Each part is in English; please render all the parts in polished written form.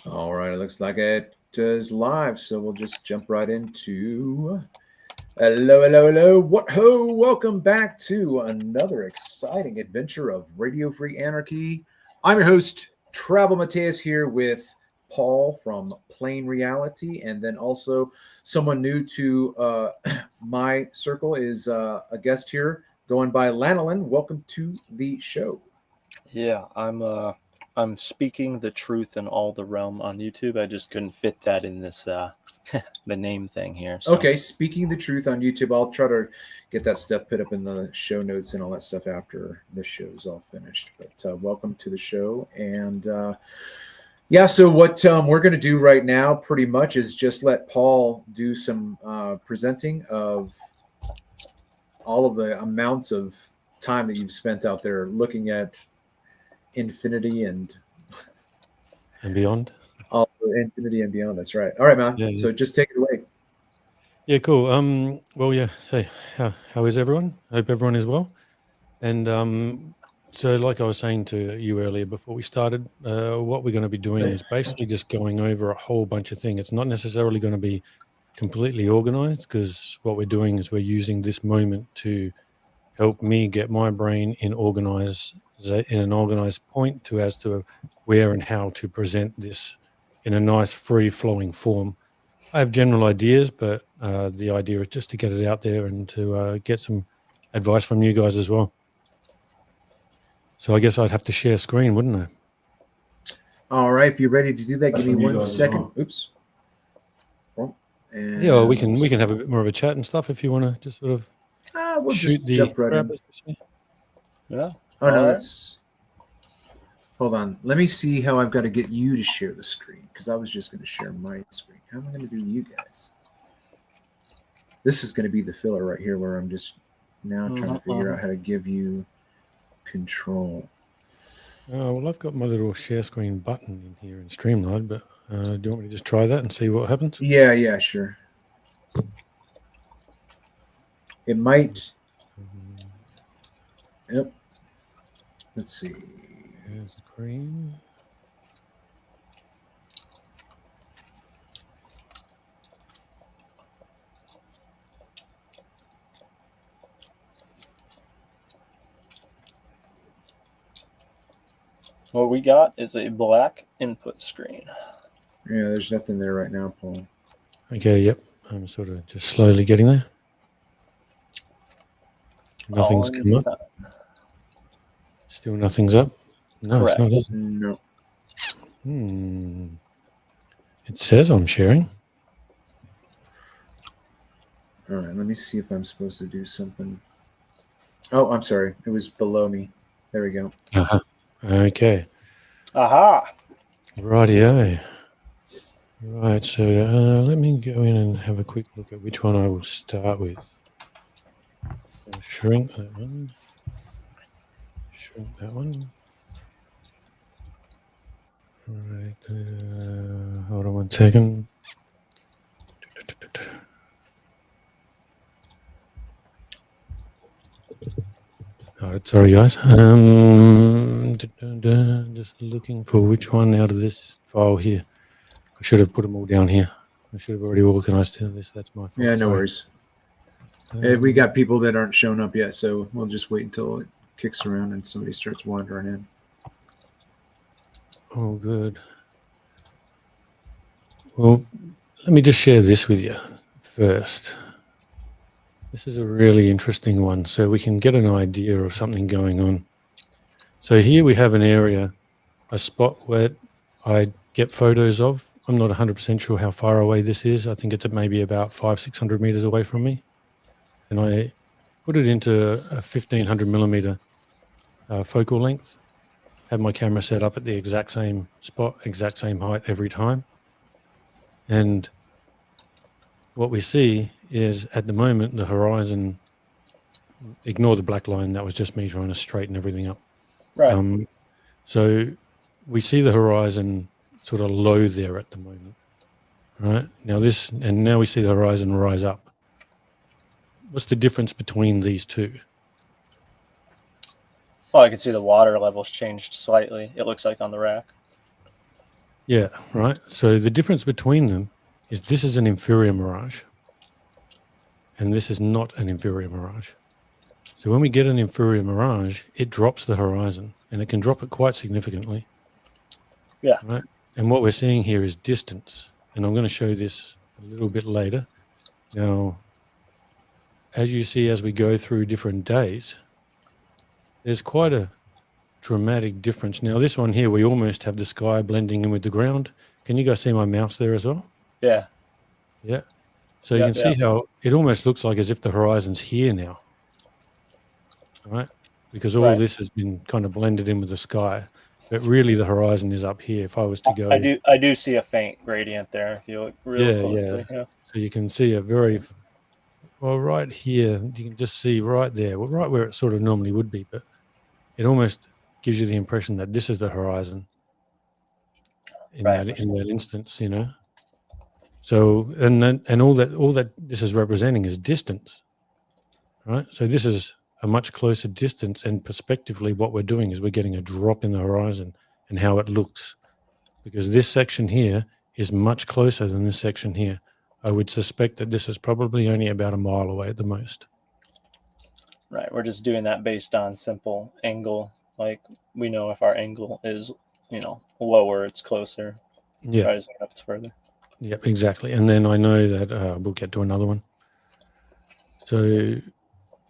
All right, it looks like it is live, so we'll just jump right into. Hello, hello, hello. What ho? Welcome back to another exciting adventure of Radio Free Anarchy. I'm your host, Travel Mateus, here with Paul from Plain Reality, and then also someone new to my circle is a guest here going by Lanolin. Welcome to the show. Yeah, I'm speaking the truth in all the realm on YouTube. I just couldn't fit that in this the name thing here. So Okay, speaking the truth on YouTube, I'll try to get that stuff put up in the show notes and all that stuff after the show's all finished. But welcome to the show. And yeah, so what we're going to do right now pretty much is just let Paul do some presenting of all of the amounts of time that you've spent out there looking at infinity and beyond. all infinity and beyond. That's right. All right, man. Yeah, yeah. So just take it away. Yeah, cool. Well, yeah. So, how is everyone? Hope everyone is well. And so, like I was saying to you earlier before we started, what we're going to be doing is basically just going over a whole bunch of things. It's not necessarily going to be completely organized, because what we're doing is we're using this moment to help me get my brain in an organized point as to where and how to present this in a nice, free flowing form. I have general ideas, but the idea is just to get it out there and to get some advice from you guys as well. So I guess I'd have to share screen, wouldn't I? All right, if you're ready to do that, give me 1 second. Oops. Yeah, well, we can have a bit more of a chat and stuff if you want to just sort of we'll shoot just the jump right in. yeah. Oh no, that's. Hold on. Let me see how I've got to get you to share the screen, because I was just going to share my screen. How am I going to do you guys? This is going to be the filler right here, where I'm just now trying to figure out how to give you control. Oh, well, I've got my little share screen button in here in Streamline, but do you want me to just try that and see what happens? Yeah, sure. It might. Yep. Let's see. There's the screen. What we got is a black input screen. Yeah, there's nothing there right now, Paul. Okay, yep. I'm sort of just slowly getting there. Nothing's come up. Still nothing's up. No, correct. It's not, is it? No. It says I'm sharing. All right, let me see if I'm supposed to do something. Oh, I'm sorry. It was below me. There we go. Uh-huh. Okay. Aha. Rightio. Right, so let me go in and have a quick look at which one I will start with. I'll shrink that one. Shrink that one. All right. Hold on 1 second. All right, sorry guys. Just looking for which one out of this file here. I should have put them all down here. I should have already organized this. That's my fault. Yeah, no worries. We got people that aren't shown up yet, so we'll just wait until it kicks around and somebody starts wandering in. Oh, good. Well, let me just share this with you first. This is a really interesting one, so we can get an idea of something going on. So here we have an area, a spot where I get photos of. I'm not 100% sure how far away this is. I think it's maybe about 500-600 meters away from me. And I put it into a 1500 millimeter focal length, have my camera set up at the exact same spot, exact same height every time. And what we see is, at the moment, the horizon, ignore the black line, that was just me trying to straighten everything up. Right. So we see the horizon sort of low there at the moment, right? Now we see the horizon rise up. What's the difference between these two? Well, I can see the water levels changed slightly, it looks like, on the rack. Yeah, right. So the difference between them is this is an inferior mirage and this is not an inferior mirage. So when we get an inferior mirage, it drops the horizon and it can drop it quite significantly. Yeah. Right. And what we're seeing here is distance. And I'm going to show this a little bit later. Now, as you see, as we go through different days, there's quite a dramatic difference. Now, this one here, we almost have the sky blending in with the ground. Can you guys see my mouse there as well? Yeah. Yeah. So you can see how it almost looks like as if the horizon's here now, right? Because all this has been kind of blended in with the sky, but really the horizon is up here. If I was to go, I do see a faint gradient there. If you look real closely, yeah. So you can see a very well right here. You can just see right there, well, right where it sort of normally would be, but it almost gives you the impression that this is the horizon in that instance, you know. So and all that this is representing is distance, right? So this is a much closer distance, and perspectively, what we're doing is we're getting a drop in the horizon and how it looks, because this section here is much closer than this section here. I would suspect that this is probably only about a mile away at the most. Right. We're just doing that based on simple angle. Like we know if our angle is, lower, it's closer. Yeah. Rising up, it's further. Yep, exactly. And then I know that we'll get to another one. So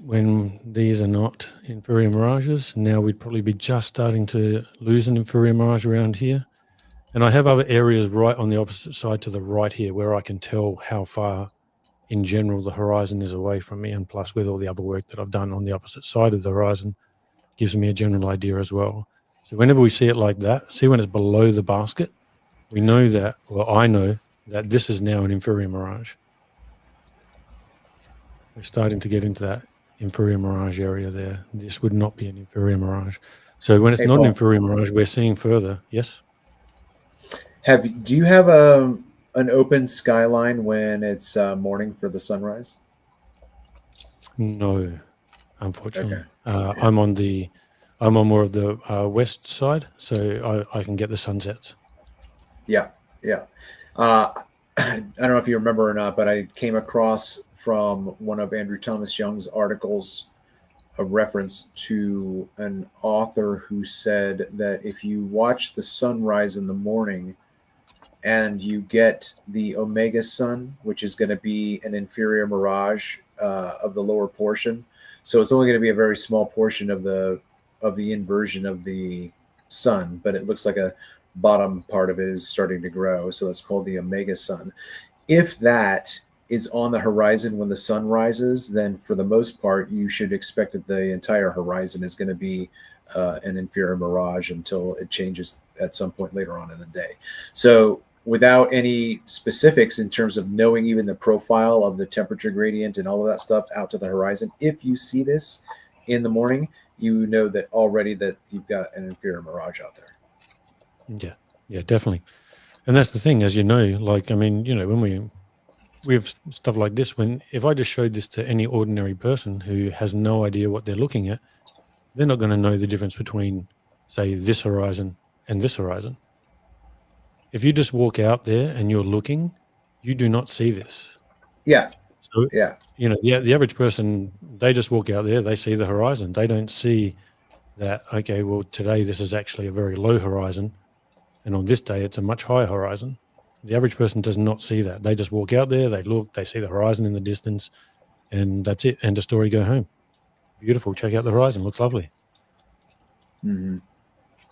when these are not inferior mirages, now we'd probably be just starting to lose an inferior mirage around here. And I have other areas right on the opposite side to the right here where I can tell how far in general the horizon is away from me. And plus with all the other work that I've done on the opposite side of the horizon, gives me a general idea as well. So whenever we see it like that, see when it's below the basket, we know that, well, I know that this is now an inferior mirage. We're starting to get into that inferior mirage area there. This would not be an inferior mirage. So when it's not an inferior mirage, we're seeing further. Yes? Do you have an open skyline when it's morning for the sunrise? No, unfortunately. Okay. I'm on more of the west side, so I can get the sunsets. Yeah. I don't know if you remember or not, but I came across from one of Andrew Thomas Young's articles a reference to an author who said that if you watch the sunrise in the morning and you get the omega sun, which is going to be an inferior mirage of the lower portion, so it's only going to be a very small portion of the inversion of the sun, but it looks like a bottom part of it is starting to grow, so that's called the omega sun. If that is on the horizon when the sun rises, then for the most part you should expect that the entire horizon is going to be an inferior mirage until it changes at some point later on in the day. So without any specifics in terms of knowing even the profile of the temperature gradient and all of that stuff out to the horizon, if you see this in the morning, you know that already that you've got an inferior mirage out there. Yeah, definitely. And that's the thing, as you know, like, I mean, when we have stuff like this, if I just showed this to any ordinary person who has no idea what they're looking at, they're not going to know the difference between, say, this horizon and this horizon. If you just walk out there and you're looking, you do not see this. Yeah. So, the average person, they just walk out there, they see the horizon. They don't see that, okay, well, today this is actually a very low horizon, and on this day it's a much higher horizon. The average person does not see that. They just walk out there, they look, they see the horizon in the distance, and that's it. End of story, go home. Beautiful, check out the horizon, looks lovely. Mm-hmm.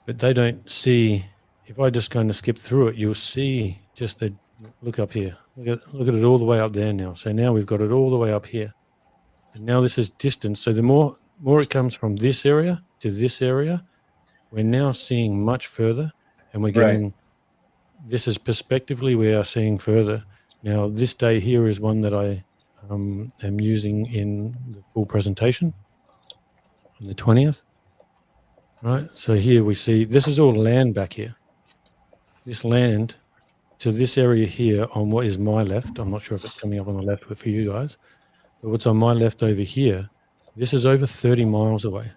But they don't see, if I just kind of skip through it, you'll see just the, look up here. Look at it all the way up there now. So now we've got it all the way up here. And now this is distance. So the more it comes from this area to this area, we're now seeing much further, and we're getting, this is perspectively we are seeing further. Now this day here is one that I am using in the full presentation on the 20th. Right, so here we see, this is all land back here. This land to this area here on what is my left, I'm not sure if it's coming up on the left for you guys, but what's on my left over here, this is over 30 miles away.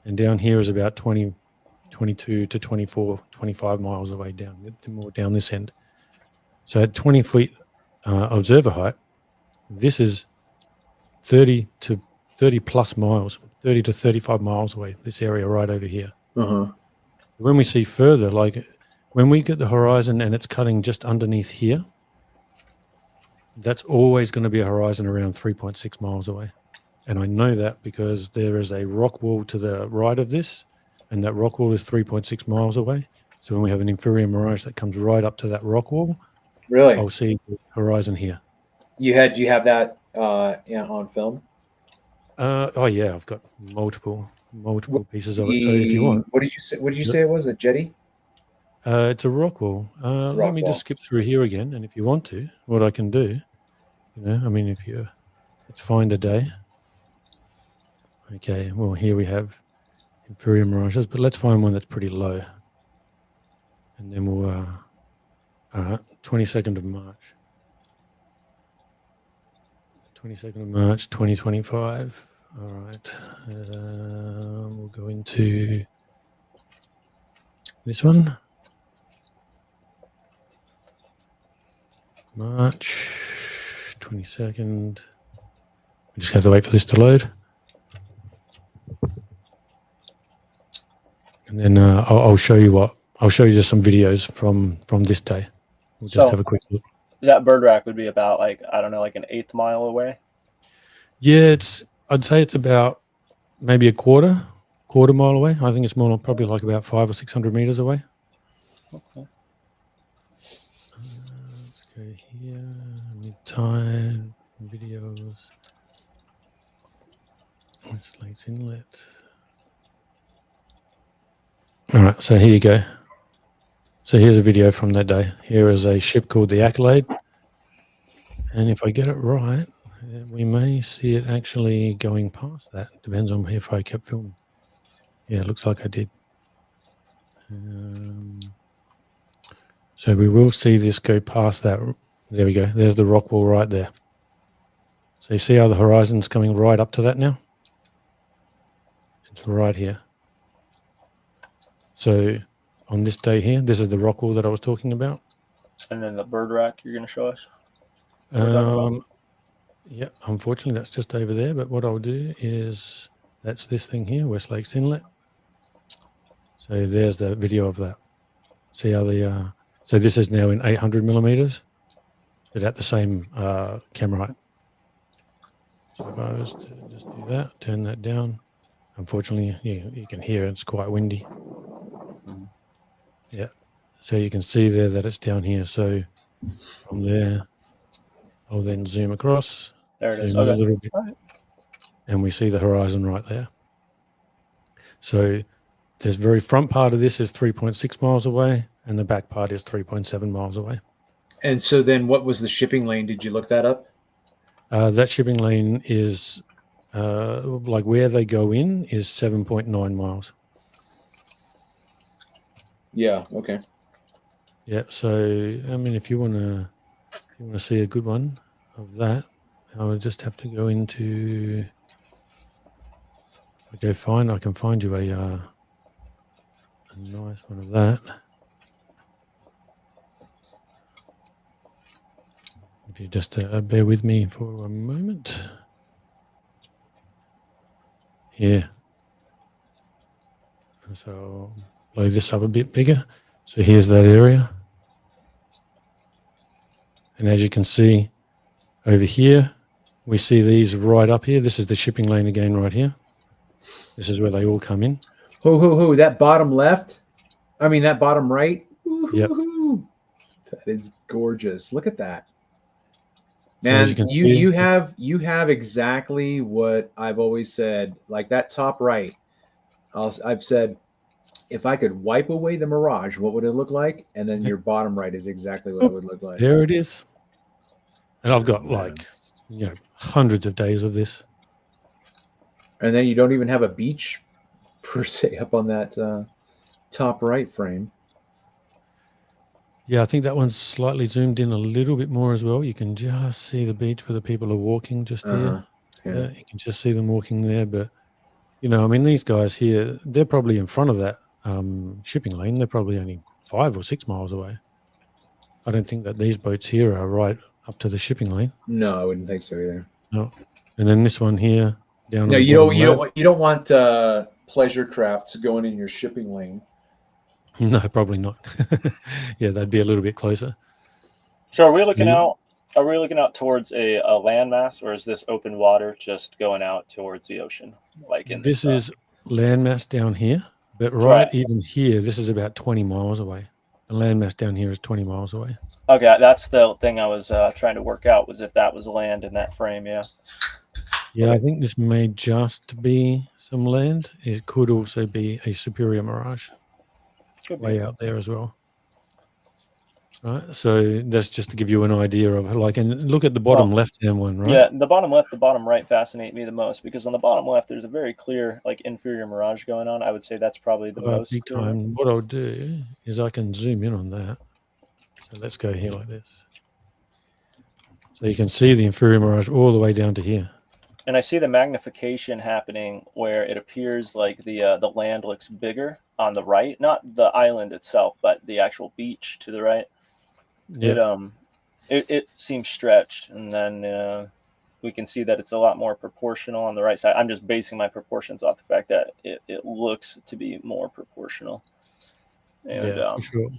And down here is about 20 22 to 24, 25 miles away more down this end. So at 20 feet observer height, this is 30 plus miles, 30 to 35 miles away, this area right over here. Uh-huh. When we see further, like when we get the horizon and it's cutting just underneath here, that's always going to be a horizon around 3.6 miles away. And I know that because there is a rock wall to the right of this, and that rock wall is 3.6 miles away. So when we have an inferior mirage that comes right up to that rock wall, Really? I'll see the horizon here. Do you have that on film? Oh yeah, I've got multiple pieces of it. So if you want, what did you say? What did you say it was? A jetty? it's a rock wall. Let me just skip through here again, and if you want to, what I can do, let's find a day. Okay, well here we have inferior mirages, but let's find one that's pretty low, and then we'll. All right, 22nd of March. 22nd of March, 2025. All right, we'll go into this one. March 22nd. We just have to wait for this to load. And then I'll show you I'll show you just some videos from this day. We'll just have a quick look. That bird rack would be about like an 1/8 mile away. Yeah, I'd say it's about maybe a quarter mile away. I think it's more probably like about 500 or 600 meters away. Okay. Let's go here. Mid-tide videos. Westlake Inlet. All right, so here you go. So here's a video from that day. Here is a ship called the Accolade. And if I get it right, we may see it actually going past that. Depends on if I kept filming. Yeah, it looks like I did. So we will see this go past that. There we go. There's the rock wall right there. So you see how the horizon's coming right up to that now? It's right here. So on this day here, this is the rock wall that I was talking about. And then the bird rack you're going to show us? Yeah, unfortunately that's just over there, but what I'll do is that's this thing here, West Lakes Inlet. So there's the video of that. See how so this is now in 800 millimeters, but at the same camera height. So if I was to just do that, turn that down, unfortunately you can hear it's quite windy. Yeah, so you can see there that it's down here. So from there, I'll then zoom across. There it is. Okay. A Okay. little bit, All right. and we see the horizon right there. So this very front part of this is 3.6 miles away, and the back part is 3.7 miles away. And so then what was the shipping lane? Did you look that up? That shipping lane is like where they go in is 7.9 miles. Yeah. Okay. Yeah. So I mean, if you want to see a good one of that, I would just have to go into. If I can find you a nice one of that. If you just bear with me for a moment. Here. So I'll blow this up a bit bigger. So here's that area. And as you can see over here, we see these right up here. This is the shipping lane again right here. This is where they all come in. That bottom left? I mean, that bottom right? Yep. That is gorgeous. Look at that. So Man, as you can see, you have exactly what I've always said. Like that top right, I've said, if I could wipe away the mirage, what would it look like? And then your bottom right is exactly what it would look like. There it is. And I've got hundreds of days of this. And then you don't even have a beach per se up on that top right frame. Yeah, I think that one's slightly zoomed in a little bit more as well. You can just see the beach where the people are walking just here. Yeah. You can just see them walking there. But, I mean, these guys here, they're probably in front of that shipping lane, they're probably only 5 or 6 miles away. I don't think that these boats here are right up to the shipping lane. No, I wouldn't think so either. No. And then this one here down. No, on the you don't. bottom left- You don't want pleasure crafts going in your shipping lane. No, probably not. Yeah, they'd be a little bit closer. So are we looking So- out? Are we looking out towards a landmass, or is this open water just going out towards the ocean? Like in This is landmass down here, but right Right. even here, this is about 20 miles away. The landmass down here is 20 miles away. Okay, that's the thing I was trying to work out, was if that was land in that frame. Yeah. Yeah, I think this may just be some land. It could also be a Superior Mirage Could be. way out there as well. Right, so that's just to give you an idea of like, and look at the bottom left-hand one, right? Yeah, the bottom left, the bottom right fascinate me the most, because on the bottom left there's a very clear like inferior mirage going on. I would say that's probably the most Big clear. time. What I'll do is I can zoom in on that. So let's go here like this. So you can see the inferior mirage all the way down to here. And I see the magnification happening where it appears like the land looks bigger on the right, not the island itself, but the actual beach to the right. Yeah. It seems stretched, and then we can see that it's a lot more proportional on the right side. I'm just basing my proportions off the fact that it looks to be more proportional. And Yeah, for sure.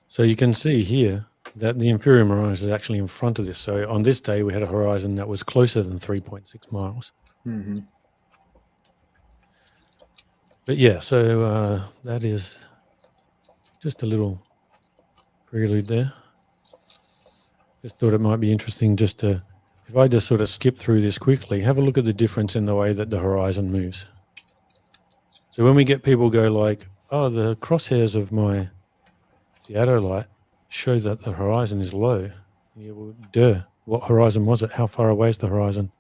So you can see here that the inferior mirage is actually in front of this. So on this day, we had a horizon that was closer than 3.6 miles. Mm-hmm. But yeah, so that is just a little prelude there. Just thought it might be interesting just to, if I just sort of skip through this quickly, have a look at the difference in the way that the horizon moves. So when we get people go like, oh, the crosshairs of my theodolite show that the horizon is low. Yeah, well, duh. What horizon was it? How far away is the horizon?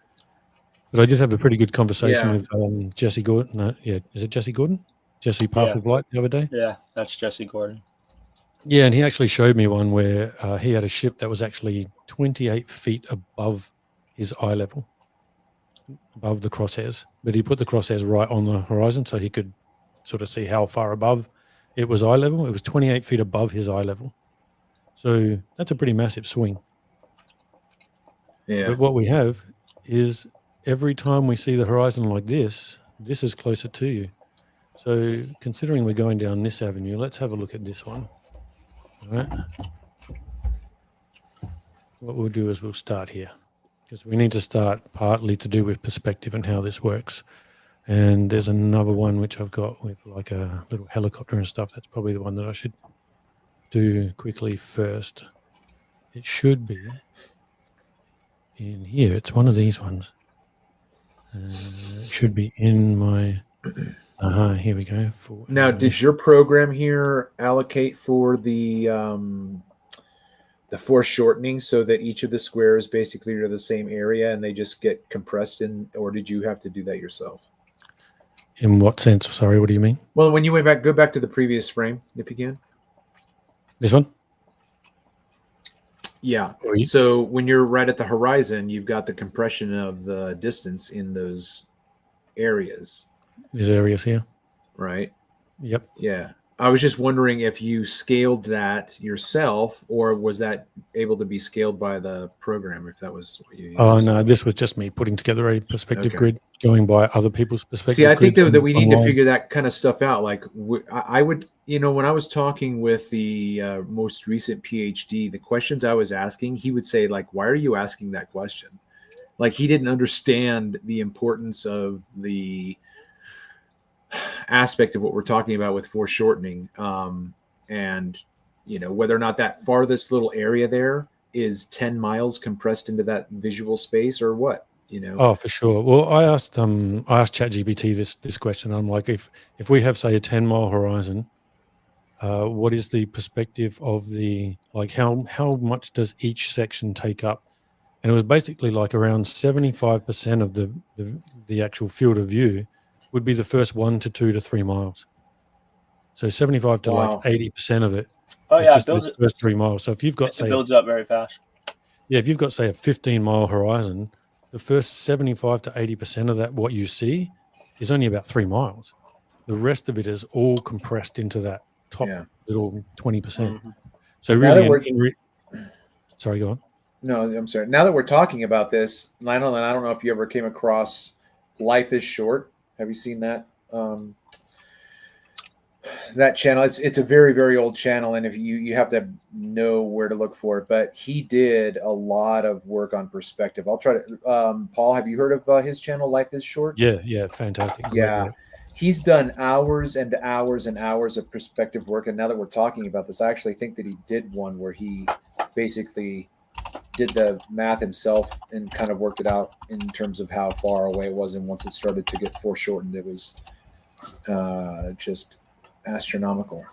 But I did have a pretty good conversation Yeah. with Jesse Gordon. No, yeah, is it Jesse Gordon? Jesse Path Yeah. of Light the other day. yeah, that's Jesse Gordon. Yeah, and he actually showed me one where he had a ship that was actually 28 feet above his eye level, above the crosshairs. But he put the crosshairs right on the horizon so he could sort of see how far above it was eye level. It was 28 feet above his eye level. So that's a pretty massive swing. Yeah. But what we have is every time we see the horizon like this, this is closer to you. So considering we're going down this avenue, let's have a look at this one. All right. What we'll do is we'll start here because we need to start partly to do with perspective and how this works. And there's another one which I've got with like a little helicopter and stuff. That's probably the one that I should do quickly first. It should be in here. It's one of these ones. It should be in my... here we go. Now, did your program here allocate for the foreshortening so that each of the squares basically are the same area and they just get compressed in, or did you have to do that yourself? In what sense? Sorry, what do you mean? Well, when you went back, go back to the previous frame if you can. This one? Yeah. Or you- So when you're right at the horizon, you've got the compression of the distance in those areas, These areas here? right? Yep. Yeah. I was just wondering if you scaled that yourself or was that able to be scaled by the program if that was what you used? Oh, no, this was just me putting together a perspective Okay. grid, going by other people's perspective. See, I think grids that we need to online. figure that kind of stuff out. Like, I would, when I was talking with the most recent PhD, the questions I was asking, he would say, like, why are you asking that question? Like, he didn't understand the importance of the aspect of what we're talking about with foreshortening. And, whether or not that farthest little area there is 10 miles compressed into that visual space or what, Oh, for sure. Well, I asked ChatGPT this question. I'm like, if we have, say, a 10-mile horizon, what is the perspective of the, like, how much does each section take up? And it was basically like around 75% of the actual field of view would be the first 1 to 2 to 3 miles. So 75 to Wow. like 80% of it Oh is yeah, just those first 3 miles. So if you've got, it say, builds up very fast. yeah, if you've got, say, a 15-mile horizon, the first 75 to 80% of that, what you see, is only about 3 miles. The rest of it is all compressed into that top Yeah. little 20%. Mhm. So Now that really, sorry, go on. No, I'm sorry. Now that we're talking about this, Lionel, and I don't know if you ever came across Life is Short. Have you seen that? That channel. It's a very, very old channel, and if you have to know where to look for it. But he did a lot of work on perspective. I'll try to. Paul, have you heard of his channel, Life is Short? Yeah, fantastic. Great Yeah. work. He's done hours and hours and hours of perspective work. And now that we're talking about this, I actually think that he did one where he basically did the math himself and kind of worked it out in terms of how far away it was. And once it started to get foreshortened, it was just astronomical.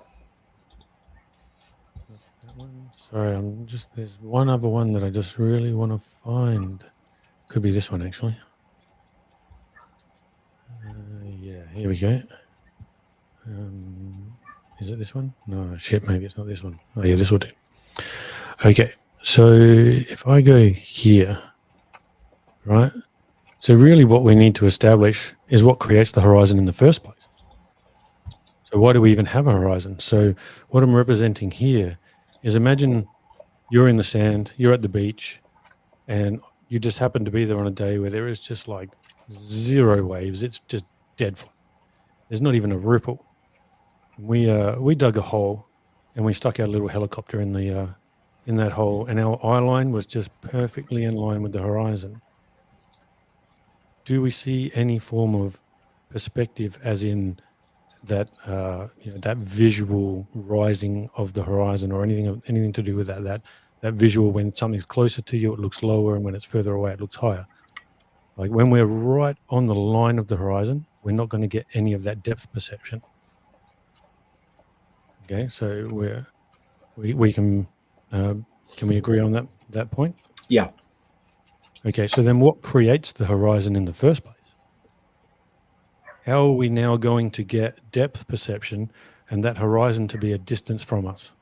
That one. Sorry, there's one other one that I just really want to find. Could be this one, actually. Yeah, here we go. Is it this one? No, shit, maybe it's not this one. Oh, yeah, this will do. Okay, so if I go here, right? So really what we need to establish is what creates the horizon in the first place. So why do we even have a horizon? So what I'm representing here is, imagine you're in the sand, you're at the beach, and you just happen to be there on a day where there is just like zero waves. It's just dead flat. There's not even a ripple. We dug a hole and we stuck our little helicopter in that hole, and our eye line was just perfectly in line with the horizon. Do we see any form of perspective, as in that that visual rising of the horizon, or anything to do with that visual? When something's closer to you, it looks lower, and when it's further away, it looks higher. Like when we're right on the line of the horizon, we're not going to get any of that depth perception. Okay, so we can we agree on that point? Yeah. Okay, so then what creates the horizon in the first place? How are we now going to get depth perception and that horizon to be a distance from us?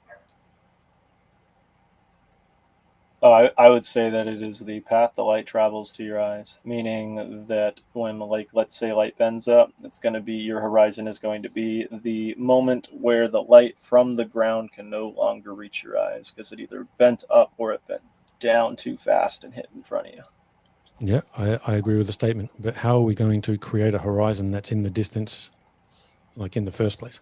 Oh, I would say that it is the path the light travels to your eyes, meaning that when, like, let's say light bends up, it's going to be, your horizon is going to be the moment where the light from the ground can no longer reach your eyes, because it either bent up or it bent down too fast and hit in front of you. Yeah, I agree with the statement, but how are we going to create a horizon that's in the distance, like in the first place?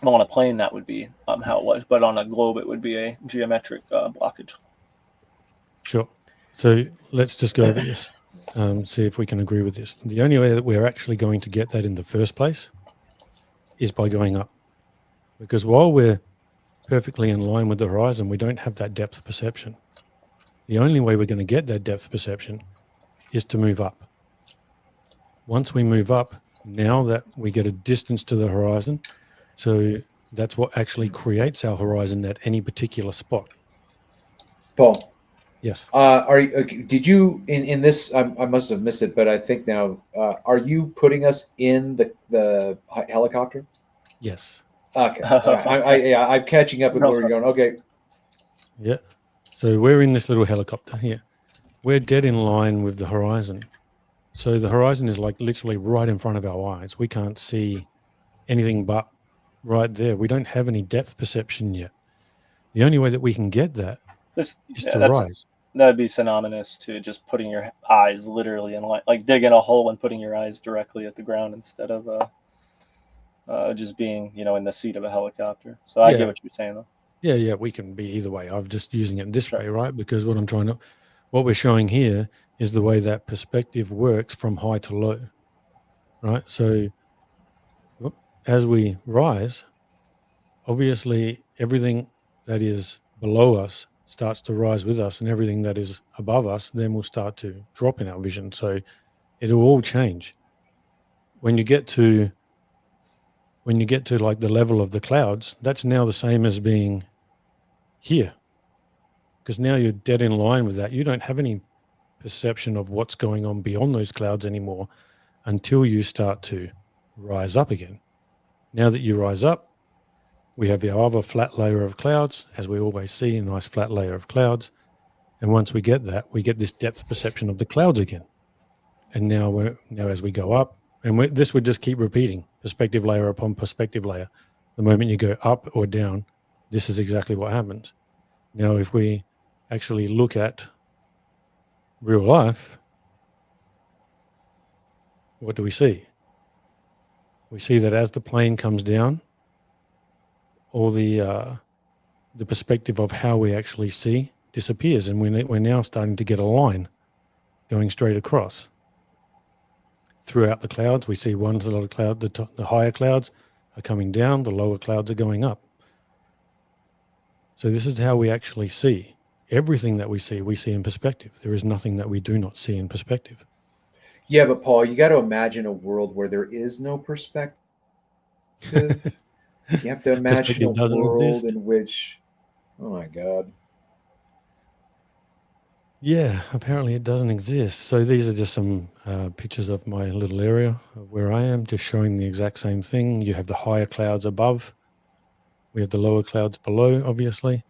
On a plane, that would be how it was, but on a globe, it would be a geometric blockage. Sure. So let's just go over this, see if we can agree with this. The only way that we're actually going to get that in the first place is by going up, because while we're perfectly in line with the horizon, we don't have that depth perception. The only way we're going to get that depth perception is to move up. Once we move up, now that we get a distance to the horizon, so that's what actually creates our horizon at any particular spot. Paul. Yes. Did you in this? I must have missed it, but I think now. Are you putting us in the helicopter? Yes. Okay. I'm catching up with where you're going. Okay. Yeah. So we're in this little helicopter here. We're dead in line with the horizon. So the horizon is like literally right in front of our eyes. We can't see anything but right there. We don't have any depth perception yet. The only way that we can get that is to rise. That'd be synonymous to just putting your eyes literally in line, like digging a hole and putting your eyes directly at the ground instead of just being, in the seat of a helicopter. So I get what you're saying, though. Yeah, we can be either way. I'm just using it this way, right? Because what we're showing here is the way that perspective works from high to low, right? So as we rise, obviously everything that is below us starts to rise with us, and everything that is above us then will start to drop in our vision. So it'll all change. When you get to like the level of the clouds, that's now the same as being here, because now you're dead in line with that. You don't have any perception of what's going on beyond those clouds anymore until you start to rise up again. Now that you rise up, we have our other flat layer of clouds, as we always see, a nice flat layer of clouds. And once we get that, we get this depth perception of the clouds again. And now as we go up, And this would just keep repeating, perspective layer upon perspective layer. The moment you go up or down, this is exactly what happens. Now, if we actually look at real life, what do we see? We see that as the plane comes down, all the perspective of how we actually see disappears, and we're now starting to get a line going straight across. Throughout the clouds, we see a lot of cloud. The higher clouds are coming down, the lower clouds are going up. So this is how we actually see. Everything that we see in perspective. There is nothing that we do not see in perspective. Yeah, but Paul, you got to imagine a world where there is no perspective. You have to imagine a Perspective doesn't world exist. in which, oh my God. Yeah, apparently it doesn't exist. So these are just some pictures of my little area of where I am, just showing the exact same thing. You have the higher clouds above. We have the lower clouds below, obviously.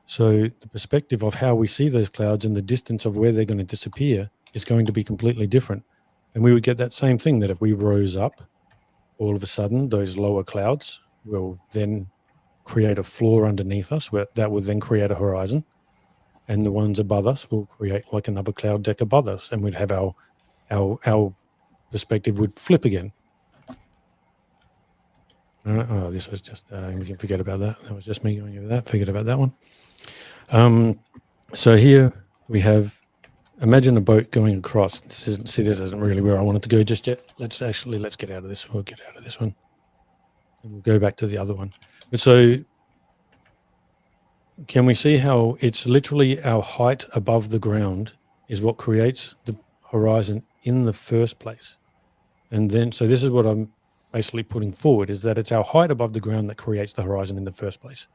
So the perspective of how we see those clouds and the distance of where they're going to disappear is going to be completely different. And we would get that same thing, that if we rose up, all of a sudden those lower clouds will then create a floor underneath us, where that will then create a horizon. And the ones above us will create like another cloud deck above us, and we'd have our perspective would flip again. Oh, this was just we can forget about that. That was just me going over that. Forget about that one. So here we have, imagine a boat going across. This isn't really where I wanted to go just yet. Let's get out of this. We'll get out of this one, and we'll go back to the other one. But so, can we see how it's literally our height above the ground is what creates the horizon in the first place? And then, so this is what I'm basically putting forward, is that it's our height above the ground that creates the horizon in the first place.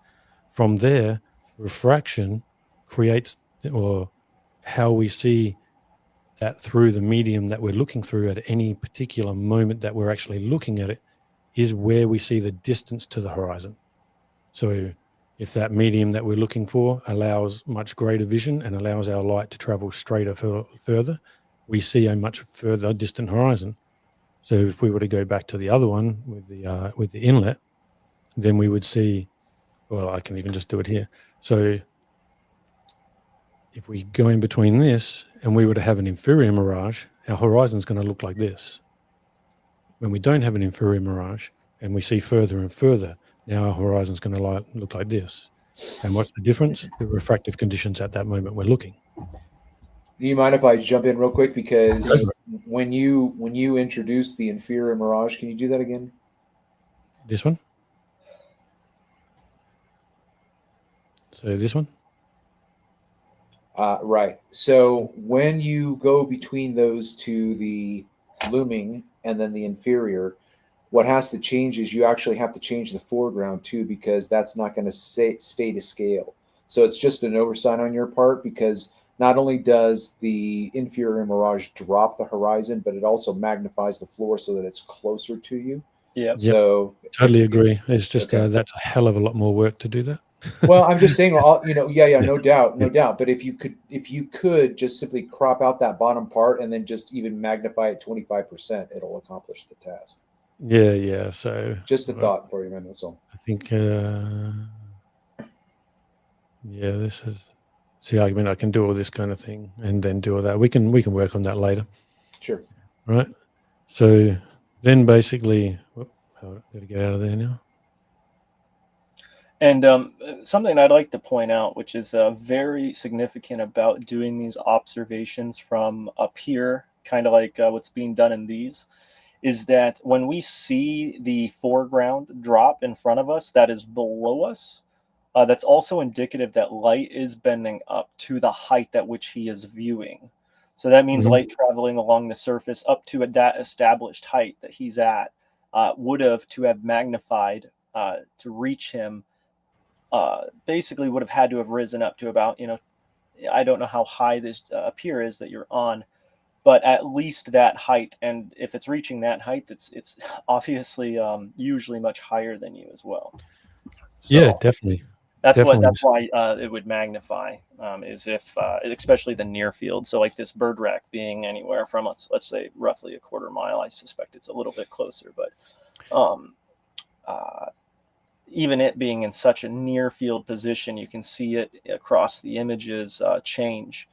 From there, refraction creates, or how we see that through the medium that we're looking through at any particular moment that we're actually looking at it, is where we see the distance to the horizon. So if that medium that we're looking for allows much greater vision and allows our light to travel straighter further, we see a much further distant horizon. So if we were to go back to the other one with the inlet, then we would see, well, I can even just do it here. So if we go in between this and we were to have an inferior mirage, our horizon is going to look like this. When we don't have an inferior mirage and we see further and further, now our horizon is going to look like this. And what's the difference? The refractive conditions at that moment we're looking. Do you mind if I jump in real quick? Because when you introduce the inferior mirage, can you do that again? This one? So this one? Right. So when you go between those two, the looming and then the inferior, what has to change is you actually have to change the foreground too, because that's not going to stay to scale. So it's just an oversight on your part, because not only does the inferior mirage drop the horizon, but it also magnifies the floor so that it's closer to you. Yeah. So totally agree. It's just that's a hell of a lot more work to do that. Well, I'm just saying, no doubt. But if you could just simply crop out that bottom part and then just even magnify it 25%, it'll accomplish the task. Yeah. So just a thought for you, man. That's all. I think, this is the argument. I can do all this kind of thing and then do all that. We can work on that later. Sure. Right. So then basically, got to get out of there now. And something I'd like to point out, which is very significant about doing these observations from up here, kind of like what's being done in these, is that when we see the foreground drop in front of us that is below us, that's also indicative that light is bending up to the height at which he is viewing. So that means light traveling along the surface up to that established height that he's at would have to have magnified to reach him. Basically would have had to have risen up to about, I don't know how high this up here is that you're on, but at least that height. And if it's reaching that height, it's obviously usually much higher than you as well. So, yeah, definitely. That's Definitely. why it would magnify, is if especially the near field. So like this bird rack being anywhere from let's say roughly a quarter mile. I suspect it's a little bit closer, but um, uh, even it being in such a near field position, you can see it across the images change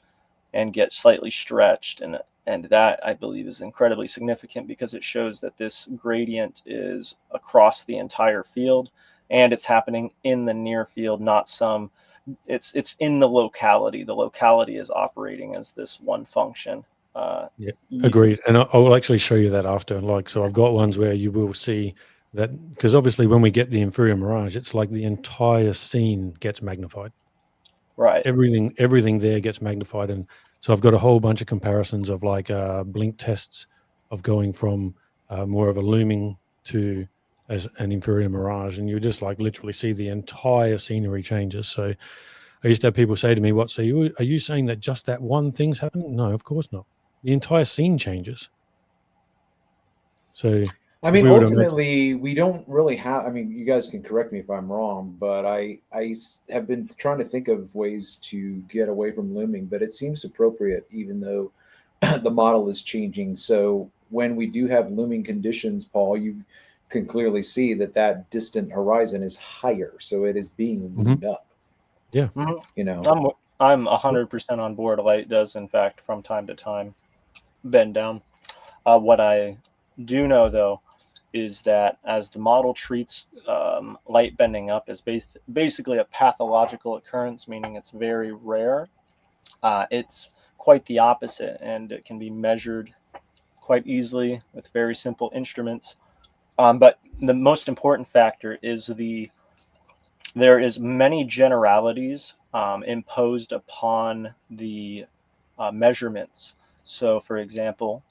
and get slightly stretched, and that I believe is incredibly significant because it shows that this gradient is across the entire field, and it's happening in the near field, not some. It's in the locality. The locality is operating as this one function. Yeah, Even, agreed. And I will actually show you that after. Like, so I've got ones where you will see that, because obviously when we get the inferior mirage, it's like the entire scene gets magnified. right. Everything there gets magnified. And so I've got a whole bunch of comparisons of like blink tests of going from more of a looming to as an inferior mirage, and you just like literally see the entire scenery changes. So I used to have people say to me, "What? So are you saying that just that one thing's happening?" No, of course not. The entire scene changes. So I if mean, we were to make, ultimately, we don't really have. I mean, you guys can correct me if I'm wrong, but have been trying to think of ways to get away from looming, but it seems appropriate, even though the model is changing. So when we do have looming conditions, Paul, you can clearly see that that distant horizon is higher, so it is being loomed up. yeah, Mhm. You know, I'm 100% on board. Light does, in fact, from time to time, bend down. What I do know, though, is that as the model treats light bending up as basically a pathological occurrence, meaning it's very rare, it's quite the opposite, and it can be measured quite easily with very simple instruments. But the most important factor is there is many generalities imposed upon the measurements. So, for example,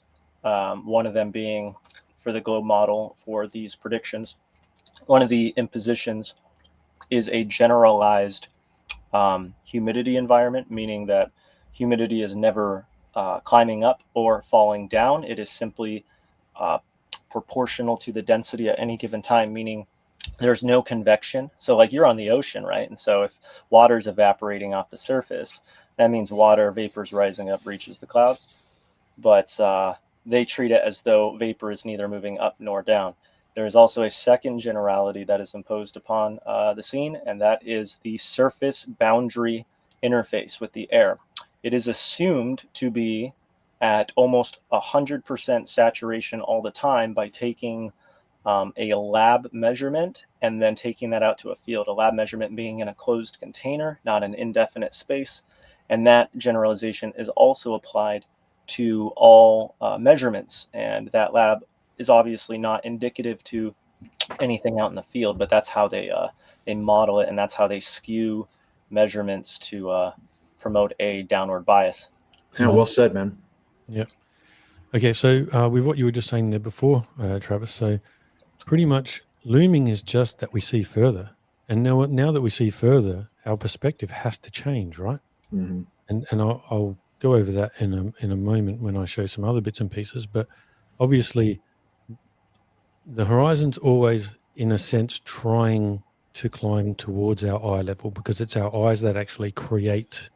one of them being for the globe model for these predictions, one of the impositions is a generalized humidity environment, meaning that humidity is never climbing up or falling down. It is simply uh, proportional to the density at any given time, meaning there's no convection. So like you're on the ocean, right? And so if water is evaporating off the surface, that means water vapors rising up reaches the clouds. But they treat it as though vapor is neither moving up nor down. There is also a second generality that is imposed upon the scene, and that is the surface boundary interface with the air. It is assumed to be at almost 100% saturation all the time by taking a lab measurement and then taking that out to a field. A lab measurement being in a closed container, not an indefinite space. And that generalization is also applied to all measurements. And that lab is obviously not indicative to anything out in the field, but that's how they model it, and that's how they skew measurements to promote a downward bias. yeah, well said, man. yeah. Okay, so with what you were just saying there before, Travis, so pretty much looming is just that we see further. And now that we see further, our perspective has to change, right? Hmm. And I'll go over that in a moment when I show some other bits and pieces. But obviously, the horizon's always, in a sense, trying to climb towards our eye level, because it's our eyes that actually create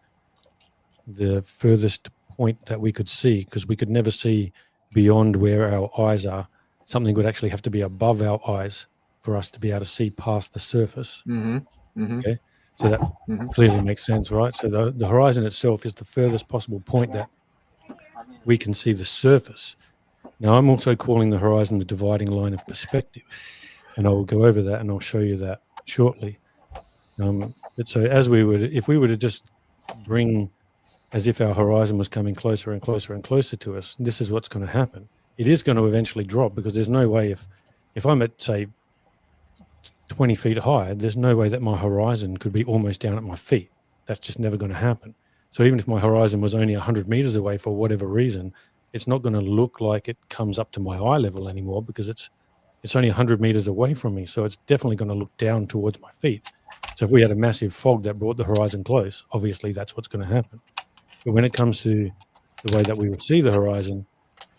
the furthest point that we could see, because we could never see beyond where our eyes are. Something would actually have to be above our eyes for us to be able to see past the surface. Hmm. Hmm. Okay, so that Hmm. clearly makes sense, right? So the horizon itself is the furthest possible point that we can see the surface. Now, I'm also calling the horizon the dividing line of perspective, and I will go over that and I'll show you that shortly. But so if we were to just bring as if our horizon was coming closer and closer and closer to us, this is what's going to happen. It is going to eventually drop, because there's no way, if I'm at, say, 20 feet high, there's no way that my horizon could be almost down at my feet. That's just never going to happen. So even if my horizon was only 100 meters away for whatever reason, it's not going to look like it comes up to my eye level anymore, because it's only 100 meters away from me. So it's definitely going to look down towards my feet. So if we had a massive fog that brought the horizon close, obviously that's what's going to happen. But when it comes to the way that we would see the horizon,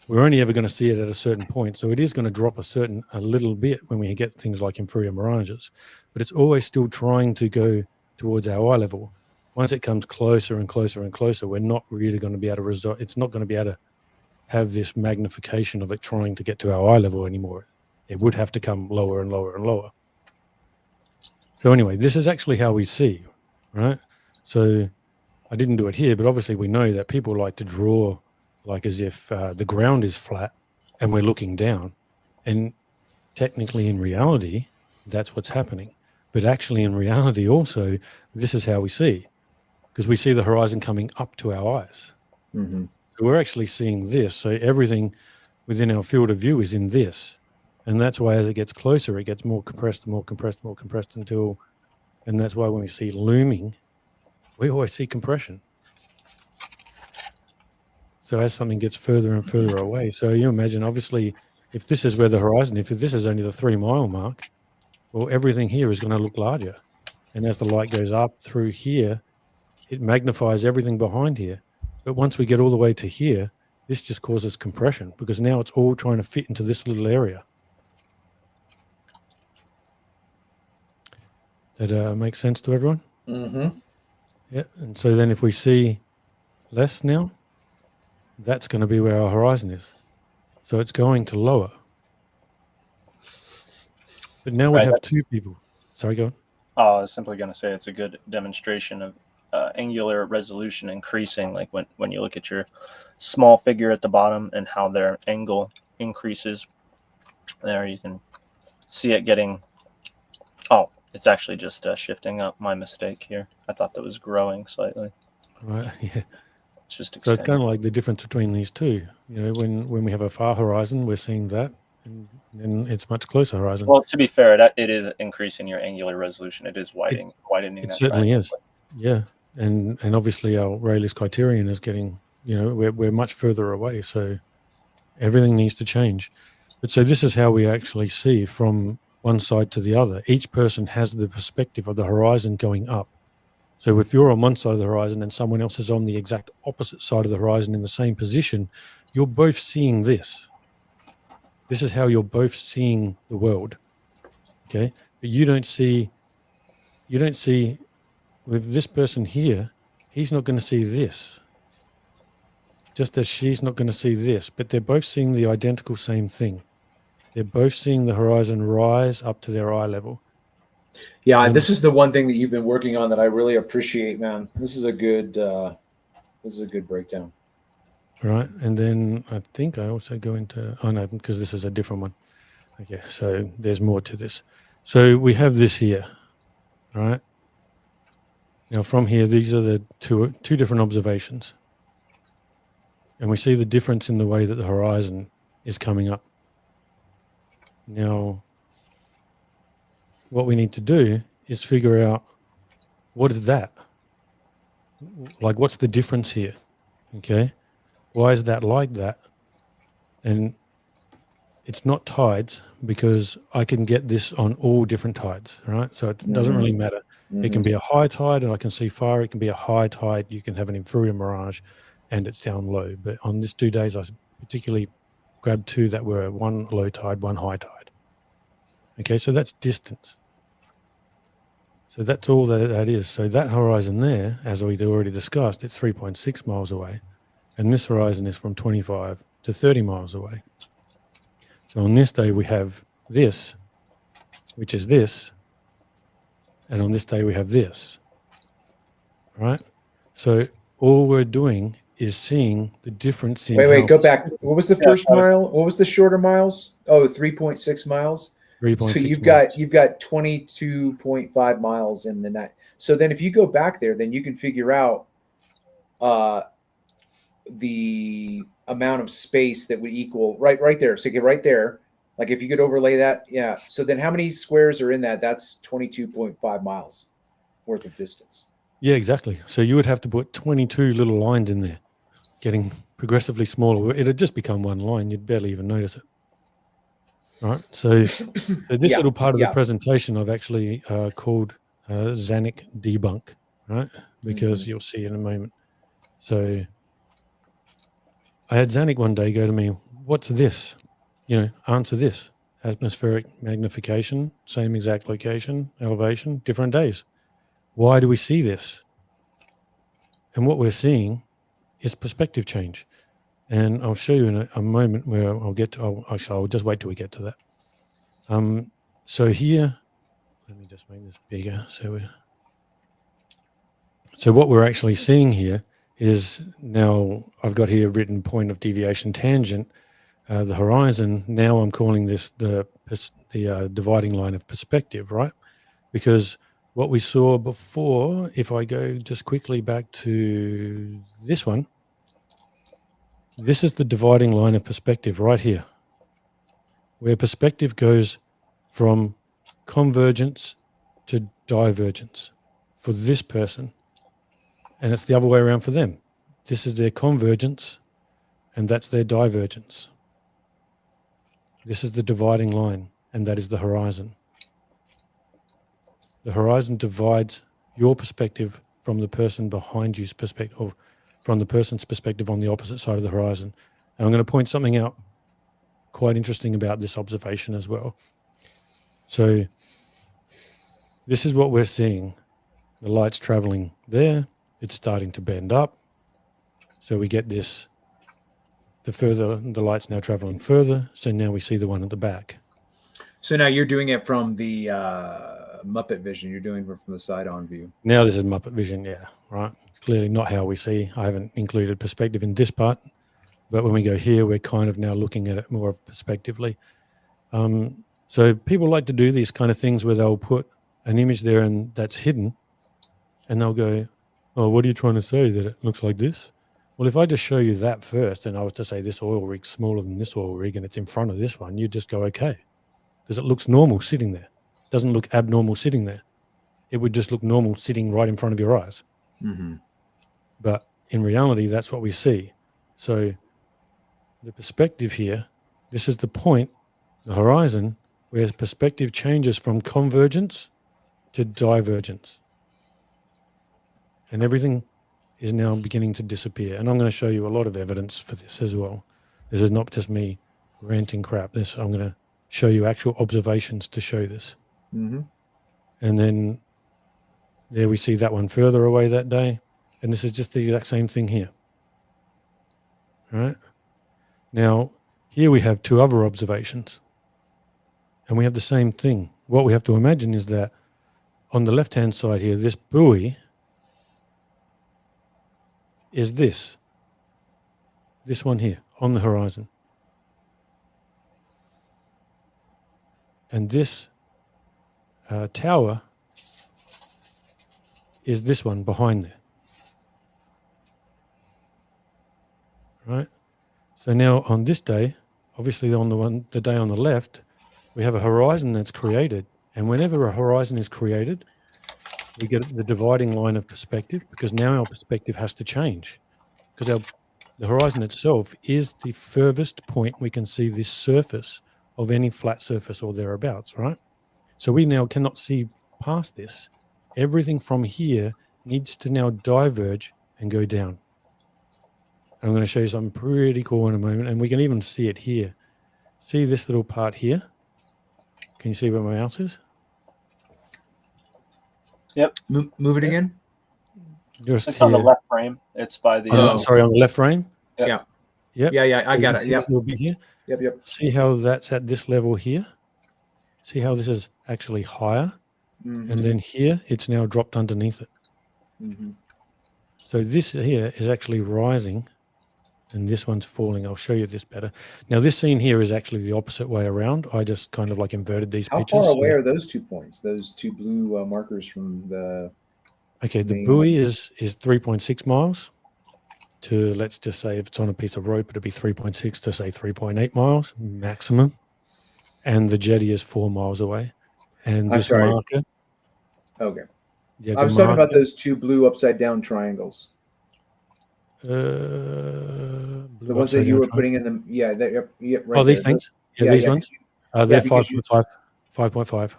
we're only ever going to see it at a certain point. So it is going to drop a little bit when we get things like inferior mirages, but it's always still trying to go towards our eye level. Once it comes closer and closer and closer, we're not really going to be able to result. It's not going to be able to have this magnification of it trying to get to our eye level anymore. It would have to come lower and lower and lower. So anyway, this is actually how we see, right? So I didn't do it here, but obviously we know that people like to draw like as if the ground is flat and we're looking down. And technically in reality, that's what's happening. But actually in reality also, this is how we see, because we see the horizon coming up to our eyes. Mm-hmm. So we're actually seeing this. So everything within our field of view is in this. And that's why as it gets closer, it gets more compressed, more compressed, more compressed until, and that's why when we see looming, we always see compression. So as something gets further and further away, so you imagine, obviously, if this is where the horizon, if this is only the 3 mile mark, well, everything here is going to look larger. And as the light goes up through here, it magnifies everything behind here. But once we get all the way to here, this just causes compression because now it's all trying to fit into this little area. That makes sense to everyone? Mm-hmm. Yeah. And so then if we see less now, that's going to be where our horizon is. So it's going to lower. But now we Right. have 2 people. Sorry, go on. I was simply going to say it's a good demonstration of angular resolution increasing. Like when you look at your small figure at the bottom and how their angle increases, there you can see it getting. Oh, it's actually just shifting up. My mistake here. I thought that was growing slightly. Right. Yeah. It's just So it's extending. kind of like the difference between these 2. You know, when we have a far horizon, we're seeing that, and then it's much closer horizon. Well, to be fair, it is increasing your angular resolution. It is widening It that certainly triangle. is. Yeah. And obviously our Rayleigh's criterion is getting, you know, we're much further away. So everything needs to change. But so this is how we actually see from one side to the other. Each person has the perspective of the horizon going up. So if you're on one side of the horizon and someone else is on the exact opposite side of the horizon in the same position, you're both seeing this. This is how you're both seeing the world. Okay. But you don't see with this person here, he's not going to see this. Just as she's not going to see this, but they're both seeing the identical same thing. They're both seeing the horizon rise up to their eye level. Yeah, this is the one thing that you've been working on that I really appreciate, man. This is a good breakdown. Right. And then I think I also go into, oh no, because this is a different one. Okay. So there's more to this. So we have this here. All right. Now from here, these are the two different observations. And we see the difference in the way that the horizon is coming up. Now, what we need to do is figure out what is that? Like, what's the difference here? Okay. Why is that like that? And it's not tides because I can get this on all different tides, right? So it doesn't really matter. Mm-hmm. It can be a high tide and I can see fire. It can be a high tide. You can have an inferior mirage and it's down low. But on this 2 days, I particularly grabbed 2 that were one low tide, one high tide. Okay, so that's distance. So that's all that is. So that horizon there, as we'd already discussed, it's 3.6 miles away. And this horizon is from 25 to 30 miles away. So on this day, we have this, which is this. And on this day, we have this. Right? So all we're doing is seeing the difference in. Wait, go back. What was the first mile? What was the shorter miles? Oh, 3.6 miles. 3.6 So you've miles. got 22.5 miles in the night. So then if you go back there, then you can figure out the amount of space that would equal right there. So get right there. Like if you could overlay that, yeah. So then how many squares are in that? That's 22.5 miles worth of distance. Yeah, exactly. So you would have to put 22 little lines in there, getting progressively smaller. It'd just become one line. You'd barely even notice it. Right. So this little part of the presentation I've actually called Zanuck debunk, right? Because you'll see in a moment. So I had Zanuck one day go to me, what's this? You know, answer this. Atmospheric magnification, same exact location, elevation, different days. Why do we see this? And what we're seeing is perspective change. And I'll show you in a moment where I'll get to, I'll just wait till we get to that. So here, let me just make this bigger. So what we're actually seeing here is, now I've got here written point of deviation tangent, the horizon. Now I'm calling this the dividing line of perspective, right? Because what we saw before, if I go just quickly back to this one, this is the dividing line of perspective right here, where perspective goes from convergence to divergence for this person. And it's the other way around for them. This is their convergence, and that's their divergence. This is the dividing line, and that is the horizon. The horizon divides your perspective from the person behind you's perspective, or from the person's perspective on the opposite side of the horizon. And I'm going to point something out quite interesting about this observation as well. So this is what we're seeing. The light's traveling there. It's starting to bend up. So we get this, the light's now traveling further. So now we see the one at the back. So now you're doing it from the Muppet vision. You're doing it from the side-on view. Now this is Muppet vision, yeah, right? Clearly not how we see. I haven't included perspective in this part. But when we go here, we're kind of now looking at it more perspectively. So people like to do these kind of things where they'll put an image there and that's hidden. And they'll go, oh, what are you trying to say? That it looks like this? Well, if I just show you that first, and I was to say this oil rig's smaller than this oil rig and it's in front of this one, you'd just go, okay. Because it looks normal sitting there. It doesn't look abnormal sitting there. It would just look normal sitting right in front of your eyes. Mm-hmm. But in reality, that's what we see. So the perspective here, this is the point, the horizon, where perspective changes from convergence to divergence. And everything is now beginning to disappear. And I'm going to show you a lot of evidence for this as well. This is not just me ranting crap. I'm going to show you actual observations to show this. Mm-hmm. And then there we see that one further away that day. And this is just the exact same thing here. All right. Now, here we have two other observations. And we have the same thing. What we have to imagine is that on the left-hand side here, this buoy is this one here on the horizon. And this tower is this one behind there. Right? So now on this day, obviously on the day on the left, we have a horizon that's created. And whenever a horizon is created, we get the dividing line of perspective, because now our perspective has to change, because the horizon itself is the furthest point we can see this surface of any flat surface or thereabouts, right? So we now cannot see past this. Everything from here needs to now diverge and go down. And I'm going to show you something pretty cool in a moment, and we can even see it here. See this little part here? Can you see where my mouse is? Yep. Move it again. Just It's here. on the left frame. It's by the. Oh. Sorry, on the left frame. Yep. Yeah. Yep. Yeah. So I you got can it. see Yep. this little bit here. Yep. See how that's at this level here? See how this is actually higher? Mm-hmm. And then here, it's now dropped underneath it. Mm-hmm. So this here is actually rising, and this one's falling. I'll show you this better. Now, this scene here is actually the opposite way around. I just kind of like inverted these How pictures. far away are those 2 points? Those two blue markers from the. Okay, the main buoy one? is 3.6 miles to, let's just say, if it's on a piece of rope, it'd be 3.6 to say 3.8 miles maximum. And the jetty is 4 miles away. And I'm this sorry. marker. Okay. Yeah, I was talking about those two blue upside down triangles. The ones that you were putting in the right. Oh, these there. things? Yeah, these ones? They're because you- 5.5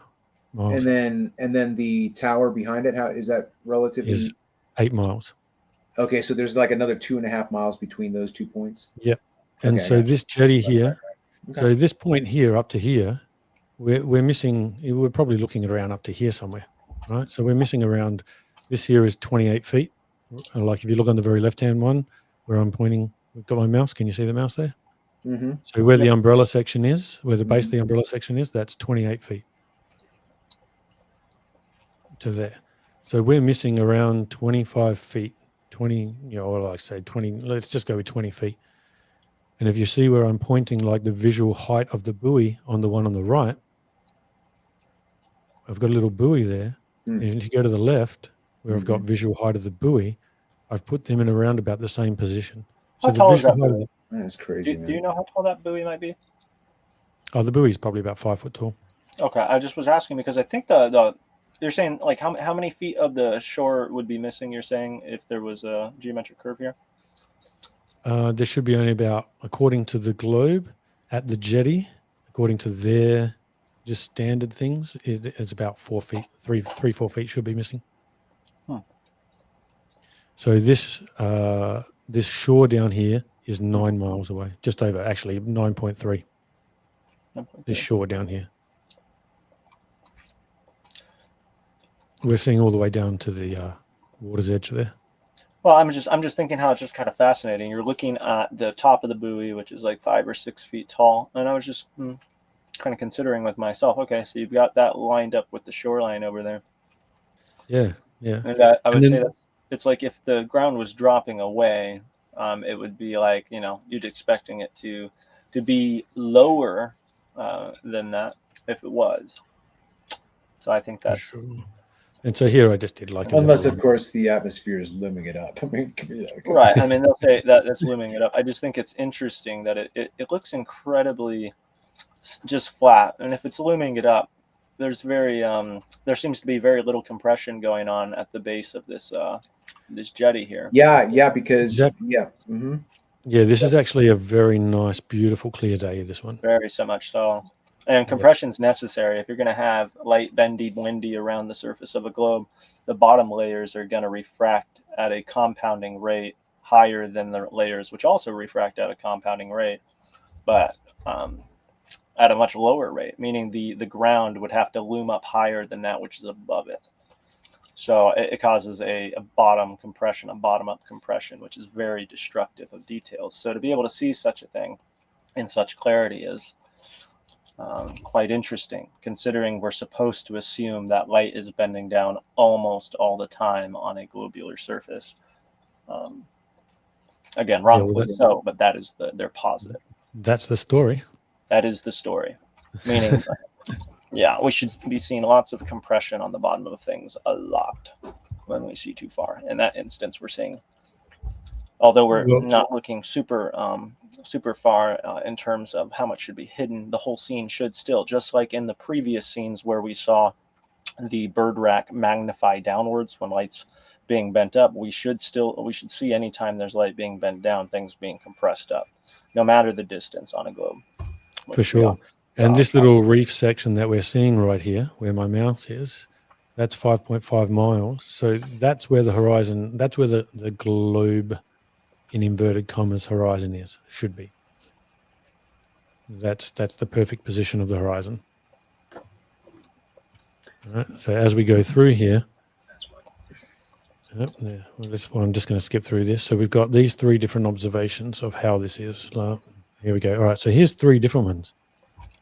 miles. And then the tower behind it, how is that relatively? Is 8 miles. Okay, so there's like another 2.5 miles between those 2 points. Yep. And Okay, I so got this jetty here, Right. Okay. so this point here up to here, we're missing, we're probably looking at around up to here somewhere, right? So we're missing around, this here is 28 feet. Like if you look on the very left-hand one where I'm pointing, we've got my mouse. Can you see the mouse there? Mm-hmm. So where the umbrella section is, where the base of the umbrella section is, that's 28 feet to there. So we're missing around 25 feet, 20, or like say 20, let's just go with 20 feet. And if you see where I'm pointing, like the visual height of the buoy on the one on the right, I've got a little buoy there. And if you go to the left, where I've got visual height of the buoy, I've put them in around about the same position. So How the tall is visual that height of buoy? That's crazy, Do you know how tall that buoy might be? the buoy is probably about 5 foot tall. Okay, I just was asking because I think you're saying like how many feet of the shore would be missing? You're saying if there was a geometric curve here. There should be only about, according to the globe, at the jetty, according to their just standard things, it's about 4 feet, 4 feet should be missing. So this shore down here is 9 miles away, just over, actually 9.3. This shore down here. We're seeing all the way down to the water's edge there. Well, I'm just thinking how it's just kind of fascinating. You're looking at the top of the buoy, which is like 5 or 6 feet tall, and I was just kind of considering with myself. Okay, so you've got that lined up with the shoreline over there. Yeah, yeah. And I would say that it's like if the ground was dropping away, it would be like you'd expecting it to be lower than that if it was. So I think that's sure. And so here I just did like unless of course the atmosphere is looming it up. I mean, right. I mean, they'll say that's looming it up. I just think it's interesting that it looks incredibly just flat, and if it's looming it up, there seems to be very little compression going on at the base of this jetty here. Yeah, because yeah, this is actually a very nice, beautiful, clear day. This one, very so much so. And compression is necessary if you're going to have light, bendy, windy around the surface of a globe. The bottom layers are going to refract at a compounding rate higher than the layers which also refract at a compounding rate, but at a much lower rate, meaning the ground would have to loom up higher than that which is above it. So it causes a bottom compression, a bottom-up compression, which is very destructive of details. So to be able to see such a thing in such clarity is quite interesting, considering we're supposed to assume that light is bending down almost all the time on a globular surface. Again, wrongfully so, but that is their positive. That's the story. That is the story. Meaning, we should be seeing lots of compression on the bottom of things a lot when we see too far. In that instance, we're seeing, although we're not looking super far in terms of how much should be hidden, the whole scene should still, just like in the previous scenes where we saw the bird rack magnify downwards when light's being bent up, we should see anytime there's light being bent down, things being compressed up, no matter the distance on a globe. For sure. And this little reef section that we're seeing right here, where my mouse is, that's 5.5 miles. So that's where the horizon, that's where the globe, in inverted commas, horizon should be. That's the perfect position of the horizon. All right. So as we go through here, I'm just going to skip through this. So we've got these 3 different observations of how this is. Here we go. All right. So here's 3 different ones.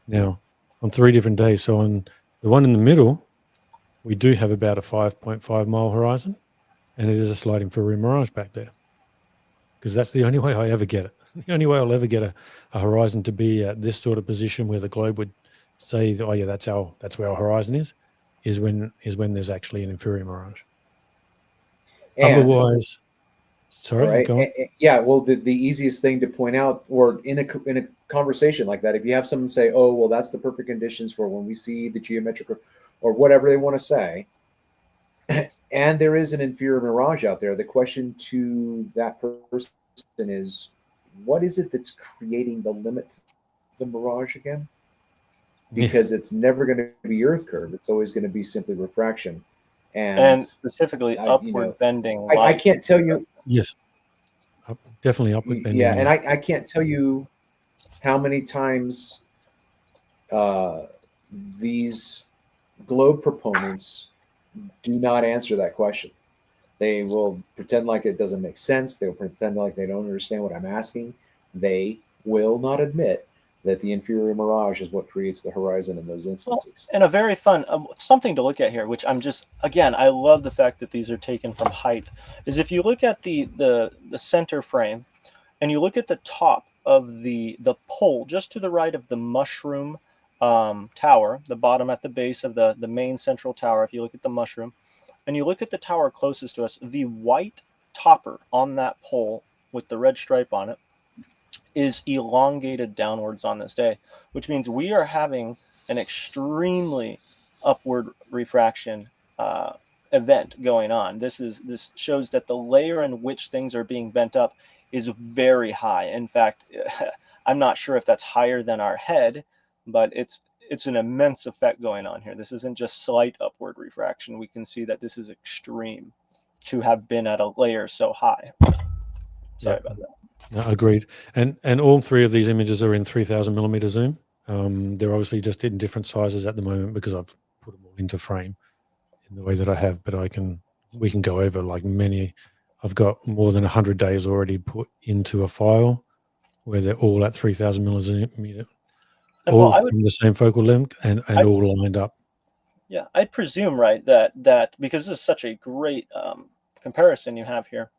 Now, on 3 different days. So on the one in the middle, we do have about a 5.5 mile horizon, and it is a slight infrared mirage back there, because that's the only way I ever get it. The only way I'll ever get a horizon to be at this sort of position where the globe would say, oh yeah, that's where our horizon is when there's actually an infrared mirage. And, otherwise, sorry, go on. Well, the easiest thing to point out, or in a conversation like that, if you have someone say, oh, well, that's the perfect conditions for when we see the geometric or whatever they want to say, and there is an inferior mirage out there, the question to that person is, what is it that's creating the limit to the mirage again? Because it's never going to be Earth curve. It's always going to be simply refraction. And specifically upward bending light. I can't tell you. Yes. Definitely upward bending. Yeah, and I can't tell you how many times these globe proponents do not answer that question. They will pretend like it doesn't make sense. They'll pretend like they don't understand what I'm asking. They will not admit that the inferior mirage is what creates the horizon in those Well, instances. and a very fun something to look at here, which I'm just again, I love the fact that these are taken from height. Is if you look at the center frame, and you look at the top of the pole just to the right of the mushroom tower, the bottom at the base of the main central tower. If you look at the mushroom, and you look at the tower closest to us, the white topper on that pole with the red stripe on it is elongated downwards on this day, which means we are having an extremely upward refraction event going on. This shows that the layer in which things are being bent up is very high. In fact, I'm not sure if that's higher than our head, but it's an immense effect going on here. This isn't just slight upward refraction. We can see that this is extreme to have been at a layer so high. Sorry about that. No, agreed. And all three of these images are in 3000 millimeter zoom. They're obviously just in different sizes at the moment because I've put them all into frame in the way that I have. But we can go over like many. I've got more than 100 days already put into a file where they're all at 3000 millimeter, all from the same focal length and all lined up. Yeah, I'd presume, right, that because this is such a great comparison you have here,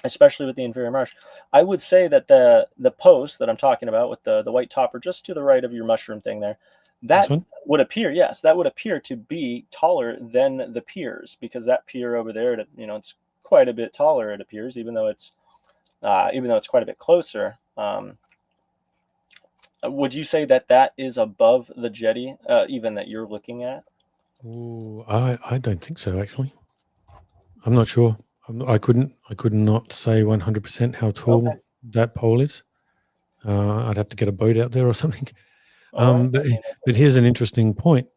especially with the inferior mirage, I would say that the post that I'm talking about with the white topper just to the right of your mushroom thing there, that would appear, yes, that would appear to be taller than the piers, because that pier over there, it's quite a bit taller, it appears, even though it's quite a bit closer. Would you say that is above the jetty, even that you're looking at? Ooh, I don't think so, actually. I'm not sure. I could not say 100% how tall that pole is. I'd have to get a boat out there or something. But here's an interesting point.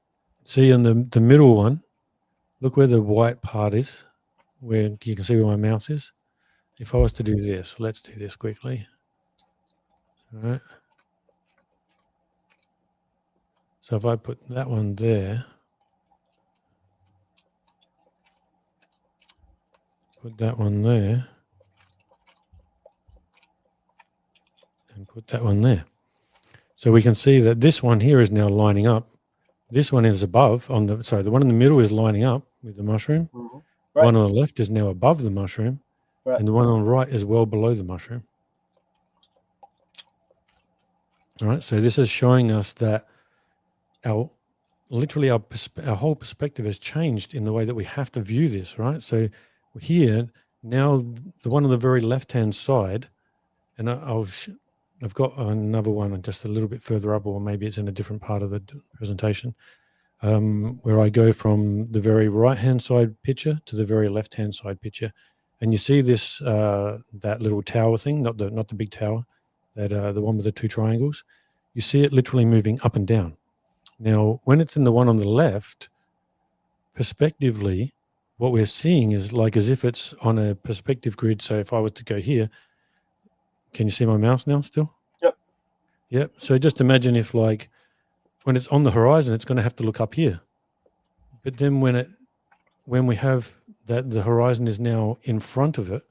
See, in the middle one, look where the white part is, where you can see where my mouse is. If I was to do this, let's do this quickly. All right. So if I put that one there, put that one there, and put that one there. So we can see that this one here is now lining up. This one is above the one in the middle is lining up with the mushroom. Mm-hmm. Right. One on the left is now above the mushroom, right. And the one on the right is well below the mushroom. All right, so this is showing us that our whole perspective has changed in the way that we have to view this, right? So here, now the one on the very left-hand side, and I've got another one just a little bit further up, or maybe it's in a different part of the presentation, where I go from the very right-hand side picture to the very left-hand side picture. And you see this, that little tower thing, not the big tower, that the one with the two triangles. You see it literally moving up and down. Now, when it's in the one on the left, perspectively, what we're seeing is like as if it's on a perspective grid. So if I were to go here, can you see my mouse now still? Yep. Yep. So just imagine if like when it's on the horizon, it's going to have to look up here. But then when we have that the horizon is now in front of it,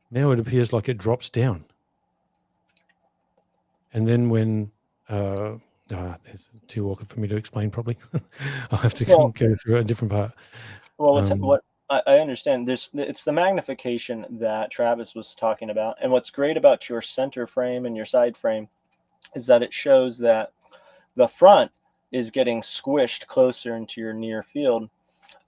now it appears like it drops down. And then when it's too awkward for me to explain properly. I'll have to go through a different part. Well, what I understand, it's the magnification that Travis was talking about. And what's great about your center frame and your side frame is that it shows that the front is getting squished closer into your near field.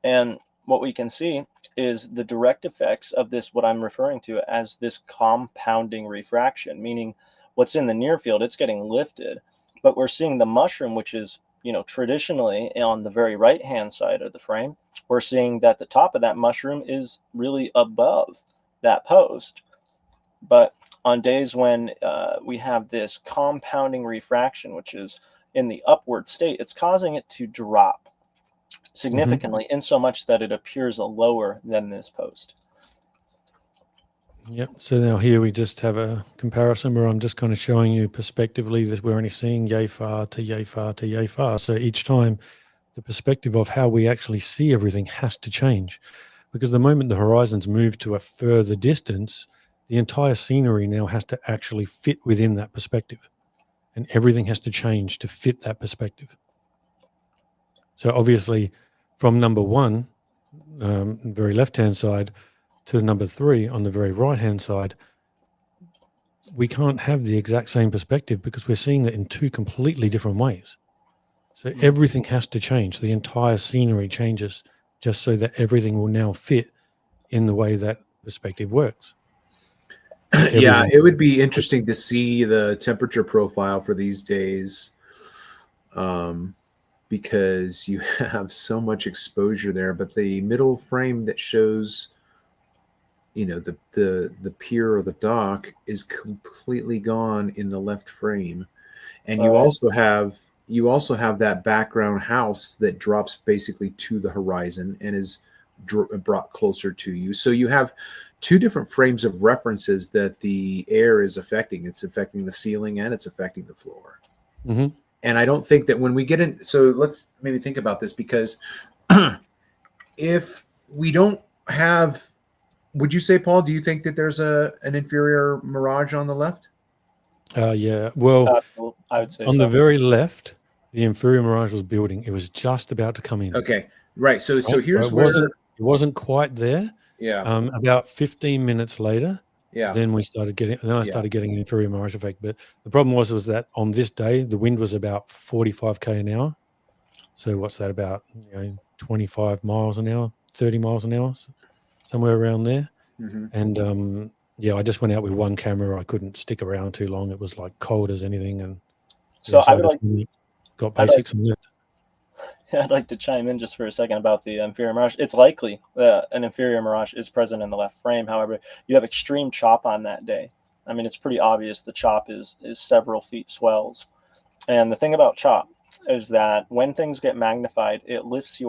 And what we can see is the direct effects of this, what I'm referring to as this compounding refraction, meaning what's in the near field, it's getting lifted. But we're seeing the mushroom, which is, traditionally on the very right-hand side of the frame, we're seeing that the top of that mushroom is really above that post. But on days when we have this compounding refraction, which is in the upward state, it's causing it to drop significantly, in so much that it appears lower than this post. Yep. So now here we just have a comparison where I'm just kind of showing you perspectively that we're only seeing yay far to yay far to yay far. So each time the perspective of how we actually see everything has to change, because the moment the horizons move to a further distance, the entire scenery now has to actually fit within that perspective, and everything has to change to fit that perspective. So obviously, from number one, very left-hand side, to number three on the very right-hand side, we can't have the exact same perspective because we're seeing it in two completely different ways. So everything has to change. The entire scenery changes just so that everything will now fit in the way that perspective works. Yeah, it would be interesting to see the temperature profile for these days, because you have so much exposure there. But the middle frame that shows, the pier or the dock is completely gone in the left frame, and you also have that background house that drops basically to the horizon and is brought closer to you. So you have two different frames of references that the air is affecting. It's affecting the ceiling and it's affecting the floor. Mm-hmm. And I don't think that when we get in, so let's maybe think about this, because if we don't have, would you say, Paul, do you think that there's an inferior mirage on the left? Yeah. Well, I would say on the very left, the inferior mirage was building. It was just about to come in. Okay. Right. So here's it wasn't quite there. Yeah. About 15 minutes later, Yeah. then I started getting an inferior mirage effect. But the problem was that on this day, the wind was about 45 km an hour. So what's that about? 25 miles an hour, 30 miles an hour, somewhere around there. Mm-hmm. And I just went out with one camera. I couldn't stick around too long. It was like cold as anything. And so I got basics on it. I'd like to chime in just for a second about the inferior mirage. It's likely that an inferior mirage is present in the left frame. However, you have extreme chop on that day. I mean, it's pretty obvious the chop is several feet swells. And the thing about chop is that when things get magnified, it lifts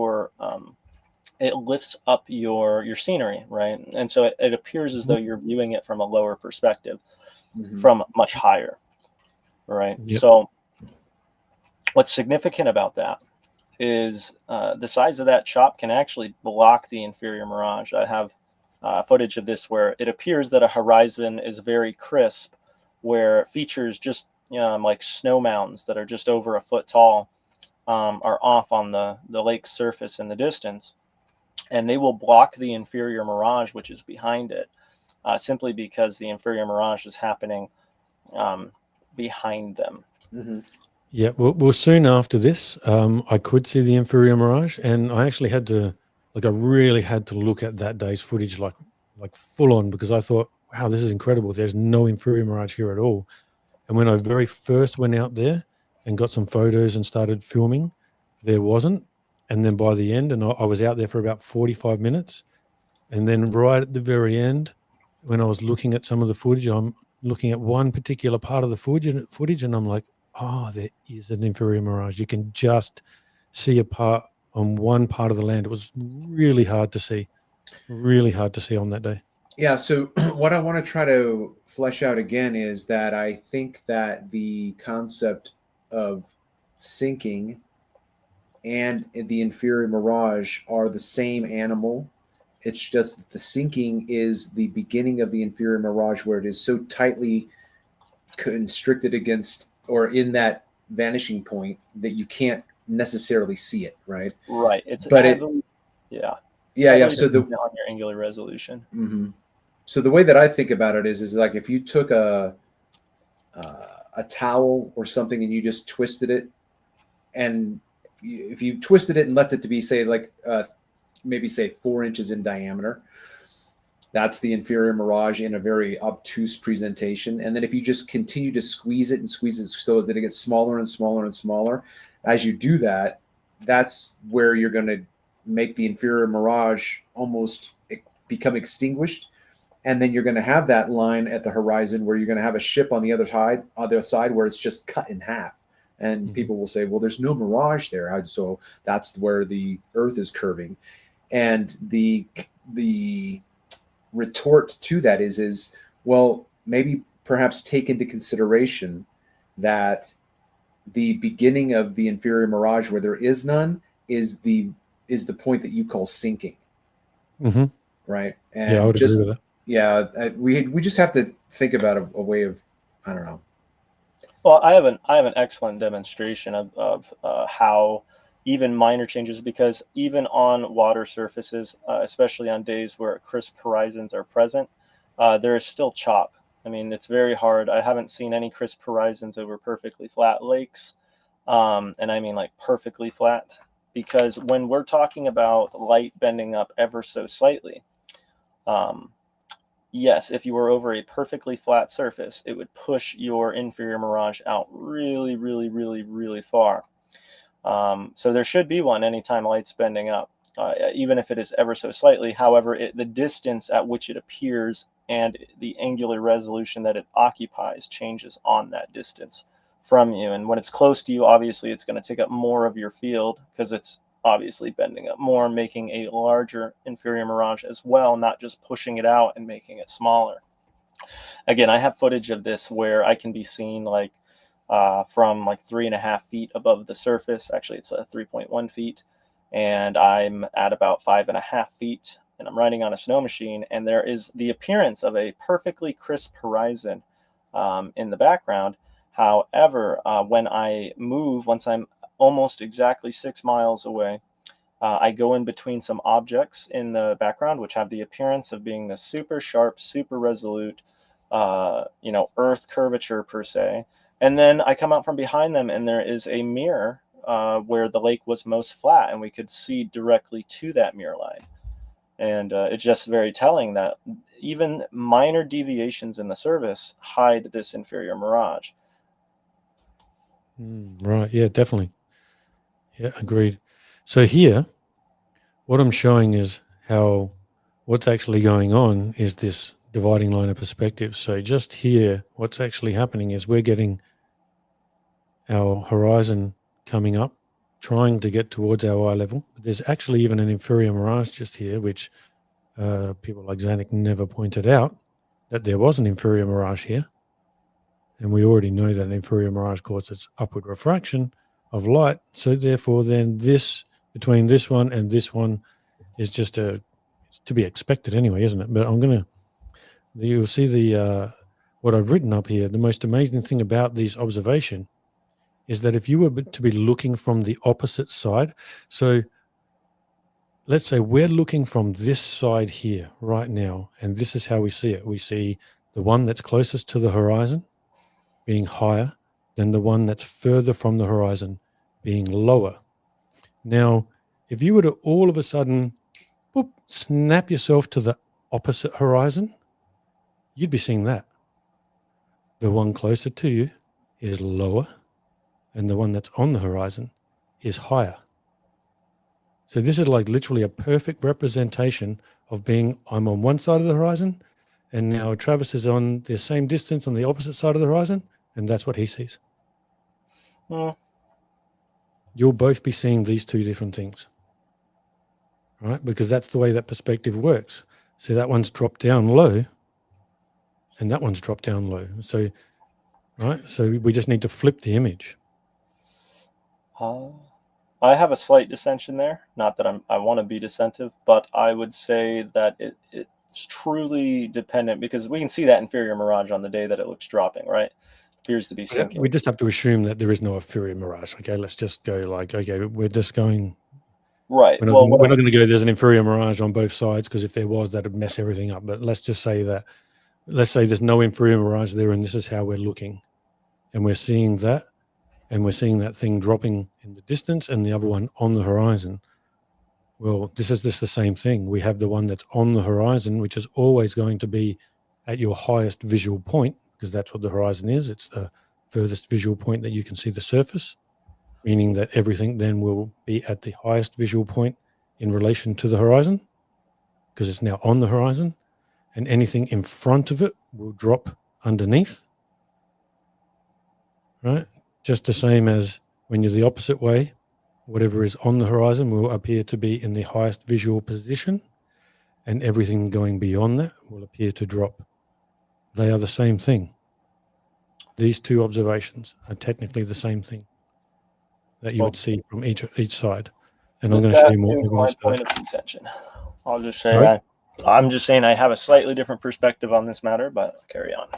up your scenery, right? And so it appears as though you're viewing it from a lower perspective, from much higher, right? Yep. So what's significant about that is the size of that chop can actually block the inferior mirage. I have footage of this where it appears that a horizon is very crisp, where features just like snow mounds that are just over a foot tall are off on the lake's surface in the distance, and they will block the inferior mirage, which is behind it, simply because the inferior mirage is happening behind them. Mm-hmm. Yeah, well, soon after this, I could see the inferior mirage, and I actually I really had to look at that day's footage like full on, because I thought, wow, this is incredible. There's no inferior mirage here at all. And when I very first went out there and got some photos and started filming, there wasn't. And then by the end, and I was out there for about 45 minutes. And then right at the very end, when I was looking at some of the footage, I'm looking at one particular part of the footage, and I'm like, oh, there is an inferior mirage. You can just see a part on one part of the land. It was really hard to see on that day. Yeah, so what I want to try to flesh out again is that I think that the concept of sinking and the inferior mirage are the same animal. It's just that the sinking is the beginning of the inferior mirage, where it is so tightly constricted against or in that vanishing point that you can't necessarily see it, right? Right. So on your angular resolution. Mm-hmm. So the way that I think about it is like if you took a towel or something and you just twisted it, and if you twisted it and left it to be, say, maybe 4 inches in diameter, that's the inferior mirage in a very obtuse presentation. And then if you just continue to squeeze it so that it gets smaller and smaller and smaller, as you do that, that's where you're going to make the inferior mirage almost become extinguished. And then you're going to have that line at the horizon where you're going to have a ship on the other side where it's just cut in half. And people will say, well, there's no mirage there. So that's where the Earth is curving. And the retort to that is, well, maybe perhaps take into consideration that the beginning of the inferior mirage, where there is none, is the point that you call sinking, Mm-hmm. right? Yeah, I And would agree just with that. yeah, we just have to think about a way of, I don't know. Well, I have an excellent demonstration of how even minor changes, because even on water surfaces, especially on days where crisp horizons are present, there is still chop. I mean, it's very hard. I haven't seen any crisp horizons over perfectly flat lakes, and I mean like perfectly flat, because when we're talking about light bending up ever so slightly, um, yes, if you were over a perfectly flat surface, it would push your inferior mirage out really, really, really, really far. So there should be one anytime light's bending up, even if it is ever so slightly. However, the distance at which it appears and the angular resolution that it occupies changes on that distance from you. And when it's close to you, obviously it's going to take up more of your field because it's obviously bending up more, making a larger inferior mirage as well, not just pushing it out and making it smaller. Again, I have footage of this where I can be seen like from like 3.5 feet above the surface. Actually, it's 3.1 feet, and I'm at about 5.5 feet, and I'm riding on a snow machine, and there is the appearance of a perfectly crisp horizon in the background. However, when I move, once I'm almost exactly 6 miles away, I go in between some objects in the background, which have the appearance of being the super sharp, super resolute, Earth curvature per se. And then I come out from behind them, and there is a mirror where the lake was most flat, and we could see directly to that mirror line. And it's just very telling that even minor deviations in the surface hide this inferior mirage. Right. Yeah, definitely. Yeah, agreed. So here, what I'm showing is how what's actually going on is this dividing line of perspective. So just here, what's actually happening is we're getting our horizon coming up, trying to get towards our eye level. But there's actually even an inferior mirage just here, which people like Zanuck never pointed out that there was an inferior mirage here. And we already know that an inferior mirage causes upward refraction of light. So therefore, then this between this one and this one is just it's to be expected anyway, isn't it? But you'll see the what I've written up here. The most amazing thing about this observation is that if you were to be looking from the opposite side, so let's say we're looking from this side here right now, and this is how we see it. We see the one that's closest to the horizon being higher than the one that's further from the horizon being lower. Now, if you were to all of a sudden snap yourself to the opposite horizon, you'd be seeing that. The one closer to you is lower, and the one that's on the horizon is higher. So this is like literally a perfect representation of I'm on one side of the horizon, and now Travis is on the same distance on the opposite side of the horizon, and that's what he sees. You'll both be seeing these two different things, right? Because that's the way that perspective works. So that one's dropped down low, and that one's dropped down low. So, right? So we just need to flip the image. I have a slight dissension there. Not that I want to be dissentive, but I would say that it's truly dependent, because we can see that inferior mirage on the day that it looks dropping, right? Appears to be sinking. We just have to assume that there is no inferior mirage. Okay, let's just go like, okay, we're just going. Right. We're not going to go, there's an inferior mirage on both sides, because if there was, that would mess everything up. But let's just say that, let's say there's no inferior mirage there, and this is how we're looking. And we're seeing that, and we're seeing that thing dropping in the distance and the other one on the horizon. Well, this is just the same thing. We have the one that's on the horizon, which is always going to be at your highest visual point, because that's what the horizon is. It's the furthest visual point that you can see the surface, meaning that everything then will be at the highest visual point in relation to the horizon, because it's now on the horizon, and anything in front of it will drop underneath, right? Just the same as when you're the opposite way, whatever is on the horizon will appear to be in the highest visual position, and everything going beyond that will appear to drop. They are the same thing. These two observations are technically the same thing that you would see from each side. And I'm going to show you more That's my evidence for point that. of contention. I'll just say Sorry? I'm just saying I have a slightly different perspective on this matter, but carry on.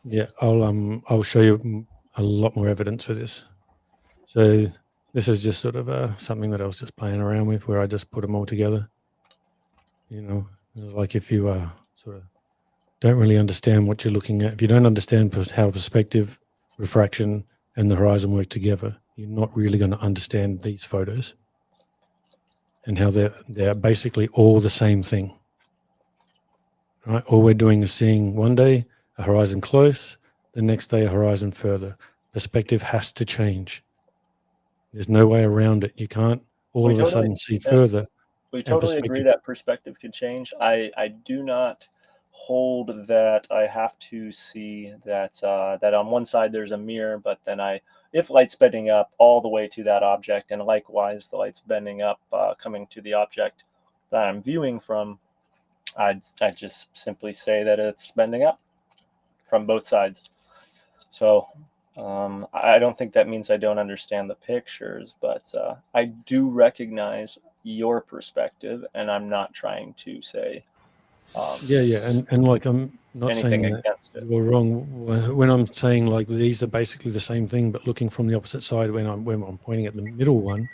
Yeah, I'll show you a lot more evidence for this. So this is just sort of something that I was just playing around with, where I just put them all together. You know, it's like if you sort of don't really understand what you're looking at, if you don't understand how perspective, refraction, and the horizon work together, you're not really going to understand these photos and how they're basically all the same thing. Right? All we're doing is seeing one day a horizon close, the next day a horizon further. Perspective has to change. There's no way around it. You can't all of a sudden see further. We totally agree that perspective could change. I do not hold that I have to see that that on one side there's a mirror, but then if light's bending up all the way to that object, and likewise the light's bending up coming to the object that I'm viewing from, I'd just simply say that it's bending up from both sides. So I don't think that means I don't understand the pictures, but I do recognize your perspective, and I'm not trying to say and like I'm not saying that against it. you're wrong when I'm saying like these are basically the same thing, but looking from the opposite side. When I'm pointing at the middle one,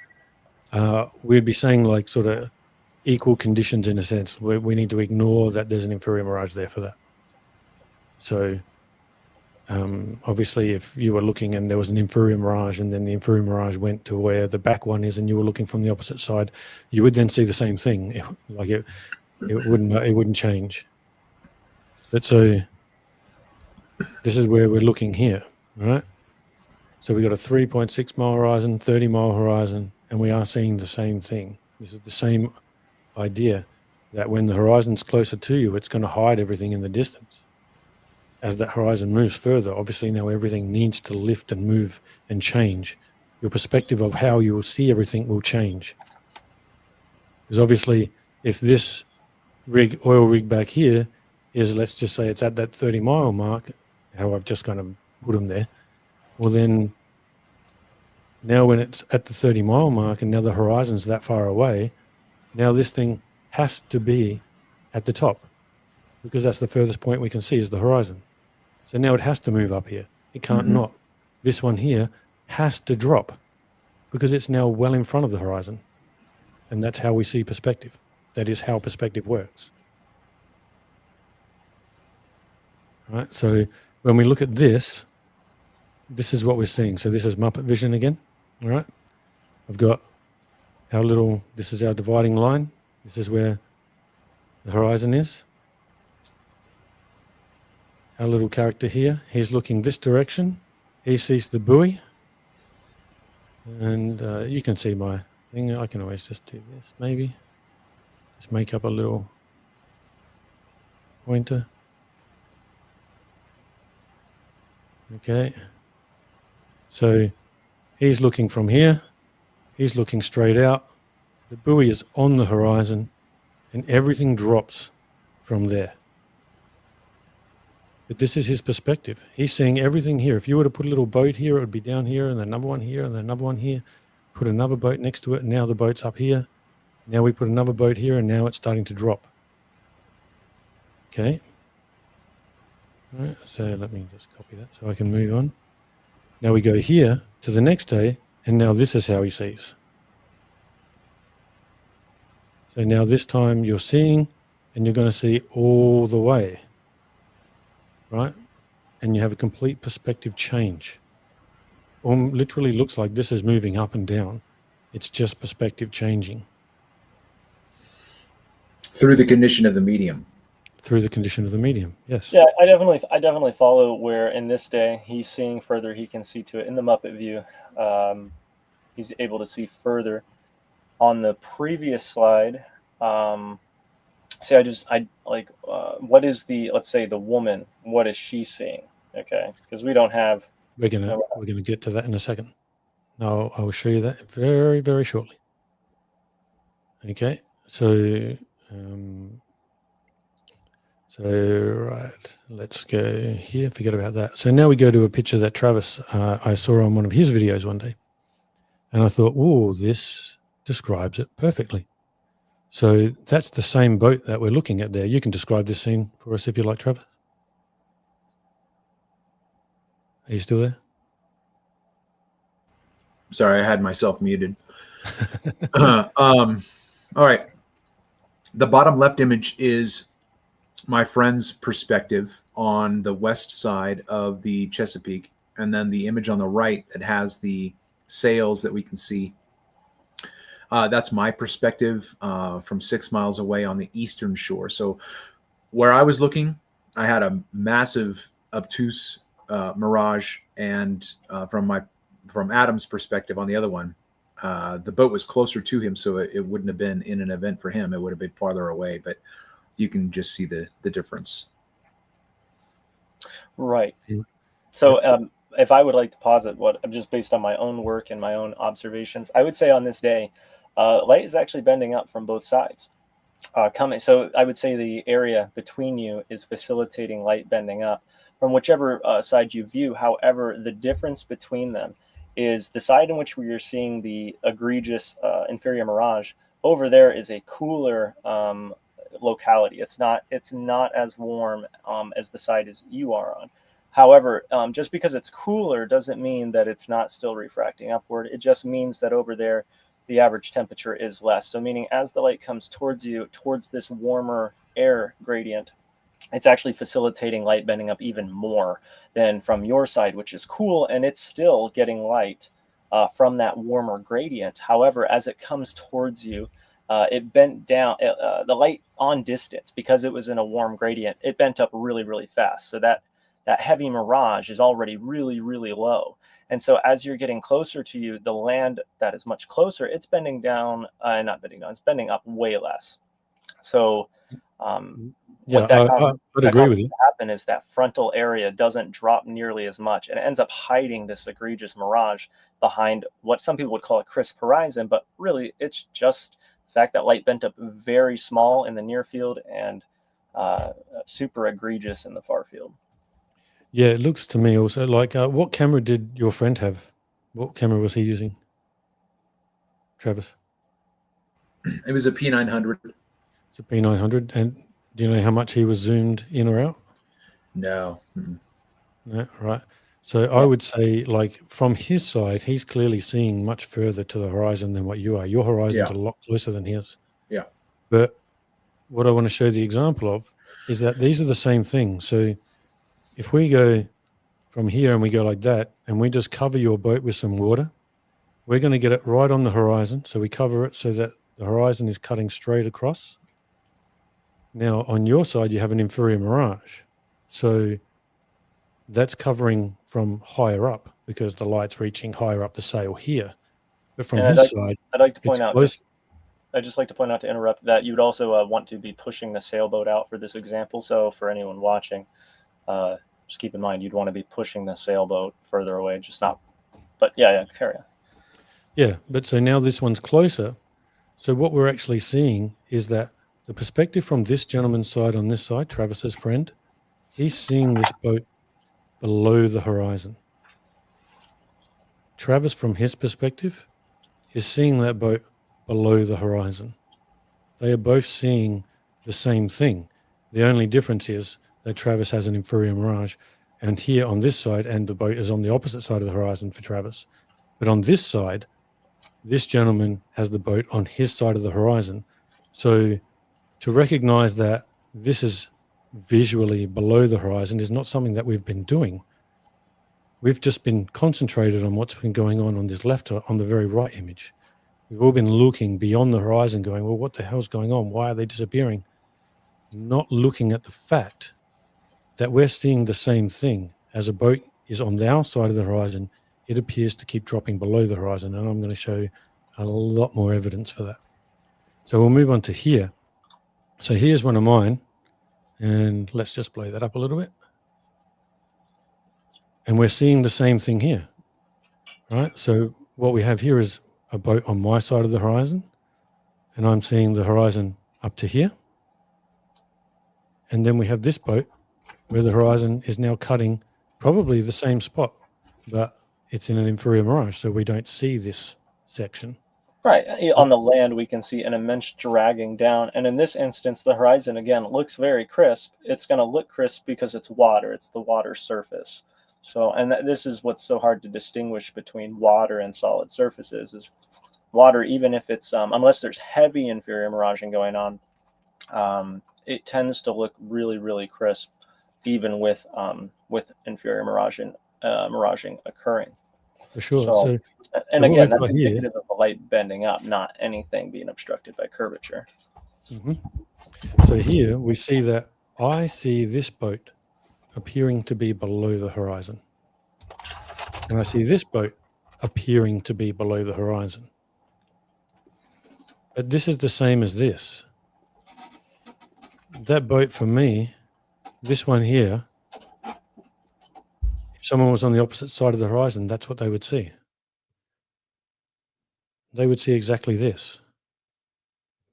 we'd be saying like sort of equal conditions in a sense. We need to ignore that there's an inferior mirage there for that. So obviously, if you were looking and there was an inferior mirage, and then the inferior mirage went to where the back one is, and you were looking from the opposite side, you would then see the same thing. It wouldn't change. But so this is where we're looking here, right? So we got a 3.6 mile horizon, 30 mile horizon, and we are seeing the same thing. This is the same idea that when the horizon's closer to you, it's going to hide everything in the distance. As that horizon moves further, obviously now everything needs to lift and move and change. Your perspective of how you will see everything will change. Because obviously, if this oil rig back here is, let's just say it's at that 30 mile mark, how I've just kind of put them there, well then, now when it's at the 30 mile mark and now the horizon's that far away, now this thing has to be at the top, because that's the furthest point we can see is the horizon. So now it has to move up here. It can't not. This one here has to drop because it's now well in front of the horizon. And that's how we see perspective. That is how perspective works. Right? So when we look at this, this is what we're seeing. So this is Muppet vision again. All right. I've got this is our dividing line. This is where the horizon is. Our little character here, he's looking this direction. He sees the buoy. And you can see my thing. I can always just do this, maybe. Just make up a little pointer. Okay. So he's looking from here. He's looking straight out. The buoy is on the horizon, and everything drops from there. But this is his perspective. He's seeing everything here. If you were to put a little boat here, it would be down here, and another one here, and another one here. Put another boat next to it, and now the boat's up here. Now we put another boat here, and now it's starting to drop. Okay. All right, so let me just copy that so I can move on. Now we go here to the next day, and now this is how he sees. So now this time you're seeing, and you're going to see all the way. Right? And you have a complete perspective change. Literally looks like this is moving up and down. It's just perspective changing. Through the condition of the medium. Through the condition of the medium, yes. Yeah, I definitely follow where in this day he's seeing further, he can see to it. In the Muppet view, he's able to see further. On the previous slide, what is let's say the woman, what is she seeing? Okay, because we don't have. We're gonna get to that in a second. No, I will show you that very, very shortly. Okay, so right, let's go here. Forget about that. So now we go to a picture that Travis I saw on one of his videos one day, and I thought, oh, this describes it perfectly. So that's the same boat that we're looking at there. You can describe this scene for us if you like, Travis. Are you still there? Sorry, I had myself muted. All right. The bottom left image is my friend's perspective on the west side of the Chesapeake. And then the image on the right that has the sails that we can see. That's my perspective from 6 miles away on the eastern shore. So where I was looking, I had a massive obtuse mirage, and from Adam's perspective on the other one, the boat was closer to him, so it wouldn't have been in an event for him. It would have been farther away, but you can just see the difference. Right. So if I would like to posit what just based on my own work and my own observations, I would say on this day, light is actually bending up from both sides. So I would say the area between you is facilitating light bending up from whichever side you view. However, the difference between them is the side in which we are seeing the egregious inferior mirage. Over there is a cooler locality. It's not as warm as the side as you are on. However, just because it's cooler doesn't mean that it's not still refracting upward. It just means that over there, the average temperature is less. So meaning as the light comes towards you, towards this warmer air gradient, it's actually facilitating light bending up even more than from your side, which is cool. And it's still getting light from that warmer gradient. However, as it comes towards you, it bent down, the light on distance, because it was in a warm gradient, it bent up really, really fast. So that heavy mirage is already really, really low. And so as you're getting closer to you, the land that is much closer, it's bending down, it's bending up way less. So I'd agree with you. Happen is that frontal area doesn't drop nearly as much, and it ends up hiding this egregious mirage behind what some people would call a crisp horizon, but really it's just the fact that light bent up very small in the near field and super egregious in the far field. Yeah, it looks to me also like what camera did your friend have? What camera was he using, Travis? It was a P900. It's a P900. And do you know how much he was zoomed in or out? No. No, right. So I would say, like, from his side, he's clearly seeing much further to the horizon than what you are. Your horizon's a lot closer than his. Yeah. But what I want to show the example of is that these are the same thing. So if we go from here and we go like that, and we just cover your boat with some water, we're going to get it right on the horizon. So we cover it so that the horizon is cutting straight across. Now, on your side, you have an inferior mirage. So that's covering from higher up because the light's reaching higher up the sail here. But from his side, I'd like to point out, close. I'd just like to point out, to interrupt, that you'd also want to be pushing the sailboat out for this example. So for anyone watching, just keep in mind you'd want to be pushing the sailboat further away, but carry on. Yeah, but so now this one's closer. So what we're actually seeing is that the perspective from this gentleman's side on this side, Travis's friend, he's seeing this boat below the horizon. Travis, from his perspective, is seeing that boat below the horizon. They are both seeing the same thing. The only difference is that Travis has an inferior mirage, and here on this side, and the boat is on the opposite side of the horizon for Travis. But on this side, this gentleman has the boat on his side of the horizon. So to recognize that this is visually below the horizon is not something that we've been doing. We've just been concentrated on what's been going on this left, on the very right image. We've all been looking beyond the horizon going, well, what the hell's going on? Why are they disappearing? Not looking at the fact that we're seeing the same thing. As a boat is on our side of the horizon, it appears to keep dropping below the horizon. And I'm going to show a lot more evidence for that. So we'll move on to here. So here's one of mine. And let's just blow that up a little bit. And we're seeing the same thing here, right? So what we have here is a boat on my side of the horizon, and I'm seeing the horizon up to here. And then we have this boat where the horizon is now cutting probably the same spot, but it's in an inferior mirage, so we don't see this section. Right. On the land, we can see an immense dragging down. And in this instance, the horizon, again, looks very crisp. It's going to look crisp because it's water, it's the water surface. So, and this is what's so hard to distinguish between water and solid surfaces is water, even if it's, unless there's heavy inferior miraging going on, it tends to look really, really crisp, even with inferior miraging occurring. For sure. So, and what again, we've that's got here, indicative of the light bending up, not anything being obstructed by curvature. so here we see that I see this boat appearing to be below the horizon. And I see this boat appearing to be below the horizon. But this is the same as this. That boat for me, this one here, if someone was on the opposite side of the horizon, that's what they would see. They would see exactly this,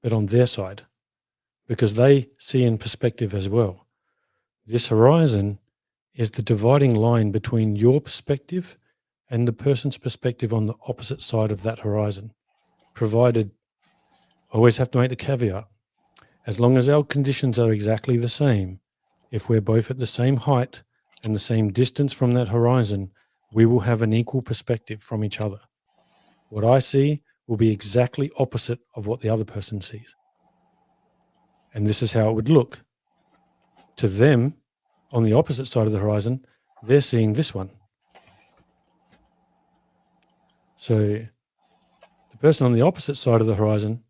but on their side, because they see in perspective as well. This horizon is the dividing line between your perspective and the person's perspective on the opposite side of that horizon, provided, always have to make the caveat, as long as our conditions are exactly the same, if we're both at the same height and the same distance from that horizon, we will have an equal perspective from each other. What I see will be exactly opposite of what the other person sees. And this is how it would look. To them, on the opposite side of the horizon, they're seeing this one. So the person on the opposite side of the horizon,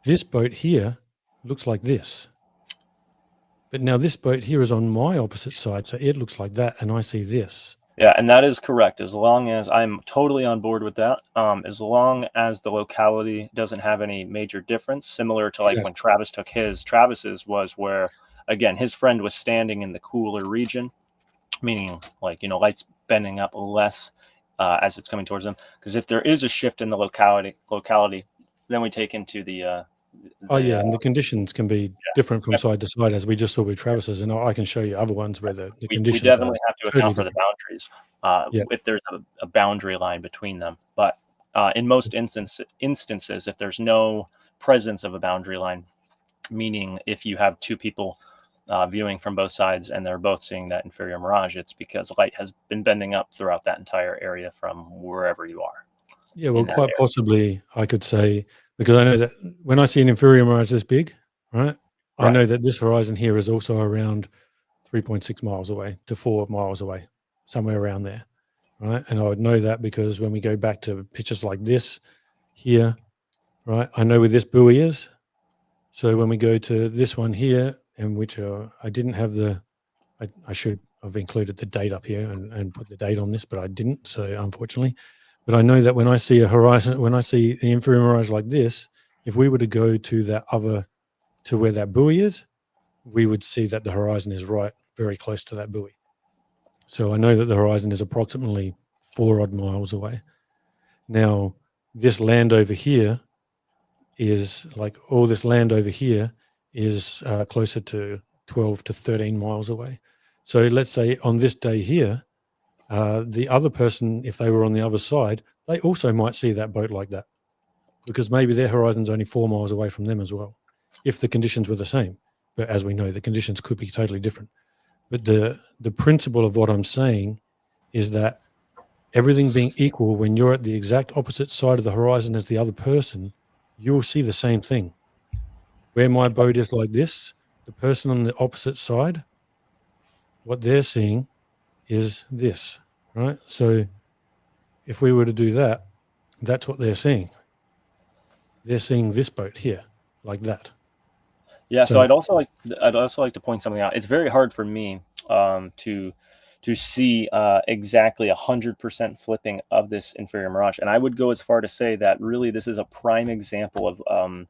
this boat here looks like this. But now this boat here is on my opposite side, so it looks like that, and I see this. Yeah, and that is correct. As long as I'm totally on board with that, as long as the locality doesn't have any major difference, similar to like when Travis took his, Travis's was where, again, his friend was standing in the cooler region, meaning like, light's bending up less as it's coming towards them. Because if there is a shift in the locality, then we take into the and the conditions can be different from side to side, as we just saw with Travis's, and I can show you other ones where the conditions we definitely have to totally account for the boundaries if there's a boundary line between them. But in most instances, if there's no presence of a boundary line, meaning if you have two people viewing from both sides and they're both seeing that inferior mirage, it's because light has been bending up throughout that entire area from wherever you are. Yeah, well, quite possibly I could say, because I know that when I see an inferior mirage this big, right, I know that this horizon here is also around 3.6 miles away to 4 miles away, somewhere around there, right? And I would know that because when we go back to pictures like this here, right, I know where this buoy is. So when we go to this one here, in which I didn't have I should have included the date up here and put the date on this, but I didn't, so unfortunately. But I know that when I see a horizon, when I see the inferior mirage like this, if we were to go to to where that buoy is, we would see that the horizon is right very close to that buoy. So I know that the horizon is approximately 4 odd miles away. Now, this land over here is like all this land over here is closer to 12 to 13 miles away. So let's say on this day here, the other person, if they were on the other side, they also might see that boat like that, because maybe their horizon's only 4 miles away from them as well, if the conditions were the same. But as we know, the conditions could be totally different. But the principle of what I'm saying is that everything being equal, when you're at the exact opposite side of the horizon as the other person, you'll see the same thing. Where my boat is like this, the person on the opposite side, what they're seeing is this, right? So if we were to do that, that's what they're seeing. They're seeing this boat here, like that. Yeah. So I'd also like to point something out. It's very hard for me to see exactly 100% flipping of this inferior mirage, and I would go as far to say that really this is a prime example of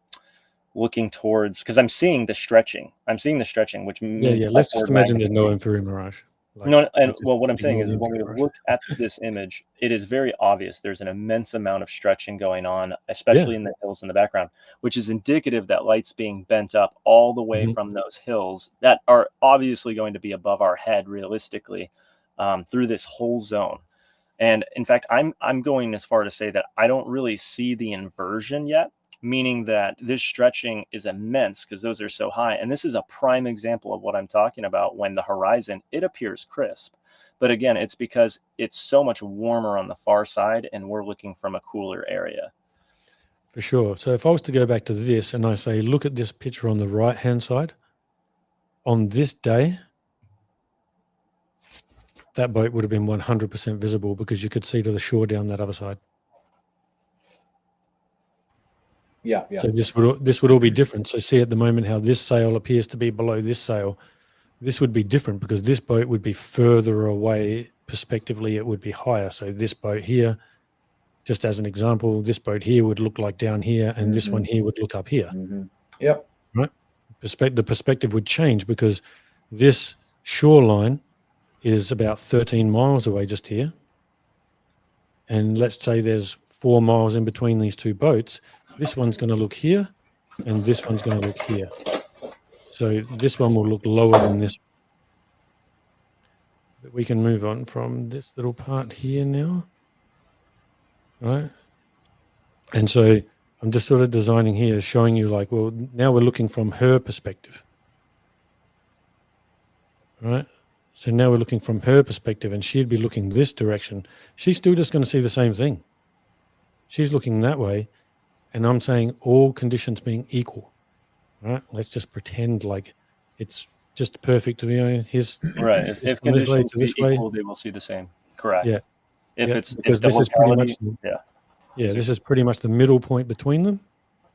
looking towards, because I'm seeing the stretching, which means let's just imagine there's no inferior mirage. What I'm saying is when we look at this image, it is very obvious there's an immense amount of stretching going on, especially in the hills in the background, which is indicative that light's being bent up all the way from those hills that are obviously going to be above our head realistically through this whole zone. And in fact, I'm going as far to say that I don't really see the inversion yet, meaning that this stretching is immense because those are so high. And this is a prime example of what I'm talking about. When the horizon, it appears crisp. But again, it's because it's so much warmer on the far side and we're looking from a cooler area. For sure. So if I was to go back to this and I say, look at this picture on the right-hand side, on this day, that boat would have been 100% visible because you could see to the shore down that other side. Yeah. So this would all be different. So see at the moment how this sail appears to be below this sail. This would be different because this boat would be further away. Prospectively, it would be higher. So this boat here, just as an example, this boat here would look like down here, and this one here would look up here. Yep. Right. The perspective would change because this shoreline is about 13 miles away just here. And let's say there's 4 miles in between these two boats. This one's going to look here, and this one's going to look here. So this one will look lower than this. But we can move on from this little part here now. Right. And so I'm just sort of designing here, showing you like, well, now we're looking from her perspective. Right. So now we're looking from her perspective, and she'd be looking this direction. She's still just going to see the same thing. She's looking that way, and I'm saying all conditions being equal. Right? Let's just pretend like it's just perfect. His right. If conditions be equal, they will see the same. Correct. Yeah. If yeah, it's because if the this is pretty much yeah. This is pretty much the middle point between them.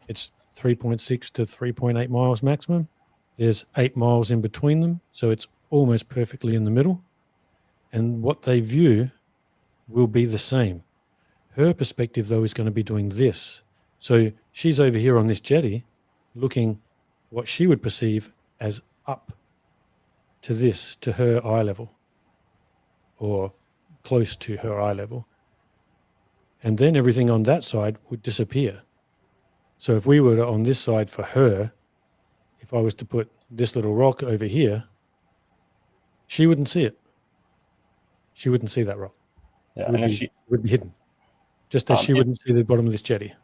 It's 3.6 to 3.8 miles maximum. There's 8 miles in between them, so it's almost perfectly in the middle. And what they view will be the same. Her perspective, though, is going to be doing this. So she's over here on this jetty looking what she would perceive as up to this, to her eye level, or close to her eye level. And then everything on that side would disappear. So if we were on this side for her, if I was to put this little rock over here, she wouldn't see it. She wouldn't see that rock. Yeah, it would be hidden. Just as she wouldn't see the bottom of this jetty.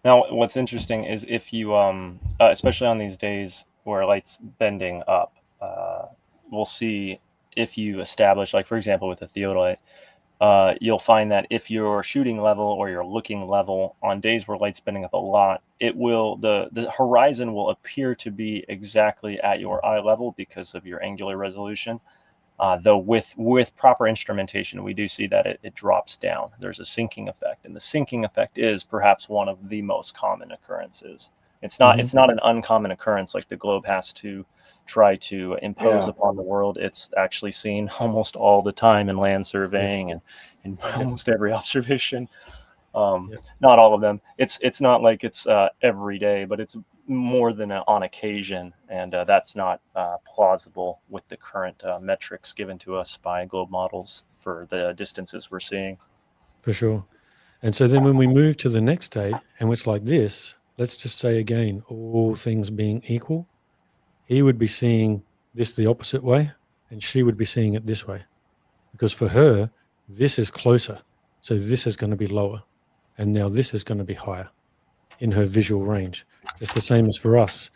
Now, what's interesting is if you, especially on these days where light's bending up, we'll see if you establish, like for example, with a theodolite, you'll find that if you're shooting level or you're looking level on days where light's bending up a lot, it will the horizon will appear to be exactly at your eye level because of your angular resolution. Though with proper instrumentation, we do see that it drops down. There's a sinking effect, and the sinking effect is perhaps one of the most common occurrences. It's not an uncommon occurrence like the globe has to try to impose upon the world. It's actually seen almost all the time in land surveying and in almost every observation. Not all of them. It's not like it's every day, but it's more than on occasion, and that's not plausible with the current metrics given to us by globe models for the distances we're seeing. For sure. And so then when we move to the next day, and it's like this, let's just say again, all things being equal, he would be seeing this the opposite way, and she would be seeing it this way. Because for her, this is closer. So this is going to be lower. And now this is going to be higher in her visual range. Just the same as for us.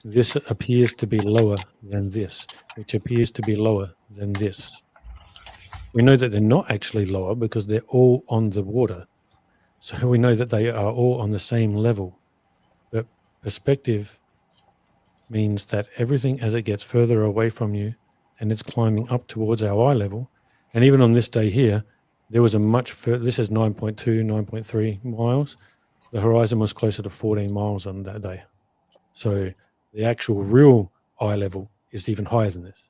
This appears to be lower than this, which appears to be lower than this. We know that they're not actually lower because they're all on the water. So we know that they are all on the same level. But perspective means that everything as it gets further away from you and it's climbing up towards our eye level. And even on this day here, there was a much further, this is 9.2, 9.3 miles. The horizon was closer to 14 miles on that day. So the actual real eye level is even higher than this.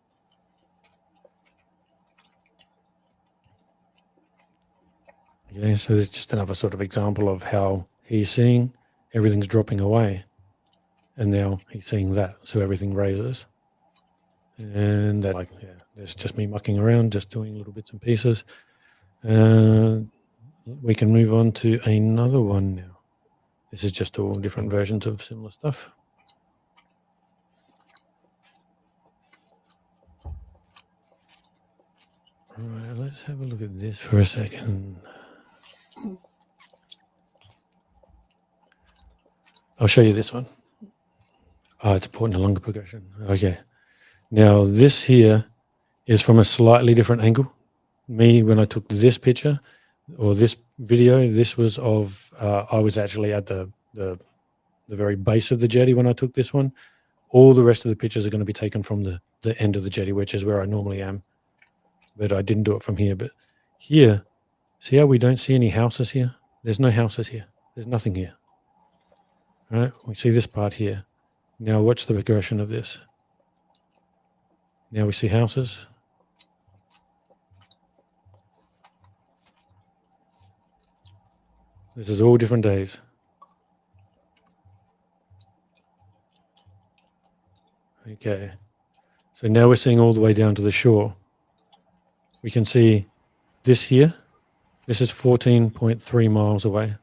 Okay, so there's just another sort of example of how he's seeing everything's dropping away. And now he's seeing that, so everything raises. And that, like, there's just me mucking around, just doing little bits and pieces. We can move on to another one now. This is just all different versions of similar stuff. Right, let's have a look at this for a second. I'll show you this one. Oh, it's a point and a longer progression. Okay. Now, this here is from a slightly different angle. Me, when I took this picture or this video, this was of, I was actually at the very base of the jetty when I took this one. All the rest of the pictures are going to be taken from the end of the jetty, which is where I normally am. But I didn't do it from here. But here, see how we don't see any houses here? There's no houses here. There's nothing here. All right? We see this part here. Now watch the progression of this. Now we see houses. This is all different days. Okay. So now we're seeing all the way down to the shore. We can see this here. This is 14.3 miles away.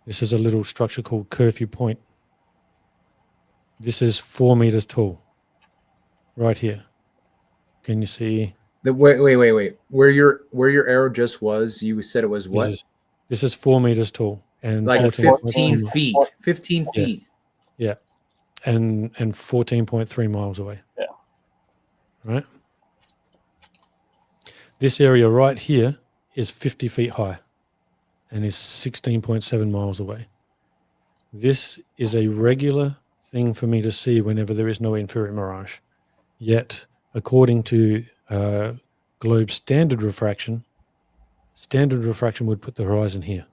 This is a little structure called Curfew Point. This is 4 meters tall. Right here. Can you see? Wait. Where your arrow just was, you said it was what? This is 4 meters tall and Like 15 feet. 15 Yeah. feet. Yeah. And 14.3 miles away. Yeah. Right. This area right here is 50 feet high and is 16.7 miles away. This is a regular thing for me to see whenever there is no inferior mirage. Yet, according to globe standard refraction would put the horizon here.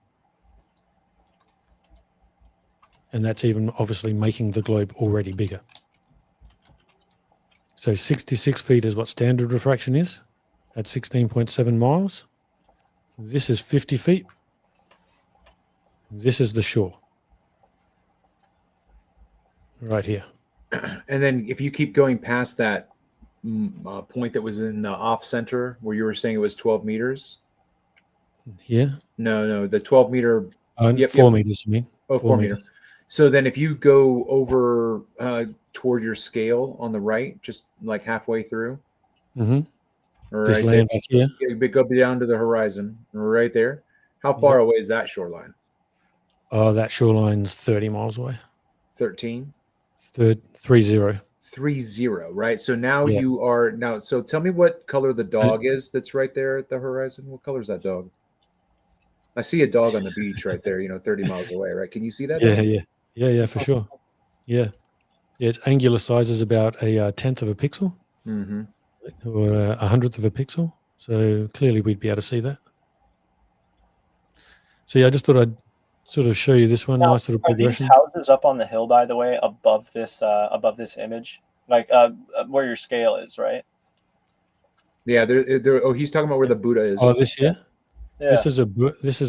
And that's even obviously making the globe already bigger. So 66 feet is what standard refraction is at 16.7 miles. This is 50 feet. This is the shore. Right here. And then if you keep going past that point that was in the off center where you were saying it was 12 meters. Here? No, the 12 meter. 4 meters, you mean? Oh, 4 meter. So then if you go over toward your scale on the right, just like halfway through. Mm-hmm. Right just land back here. Go down to the horizon right there. How far away is that shoreline? Oh, that shoreline's 30 miles away. 13? 30. 30, right? So now you are now. So tell me what color the dog is that's right there at the horizon. What color is that dog? I see a dog on the beach right there, 30 miles away, right? Can you see that? Yeah, for sure. Yeah. Its angular size is about a tenth of a pixel, or a hundredth of a pixel. So clearly we'd be able to see that. So yeah, I just thought I'd sort of show you this one. Nice little progression. Are these houses up on the hill, by the way, above this image, like where your scale is, right? Yeah, oh, he's talking about where the Buddha is. Oh, this here. Yeah. This is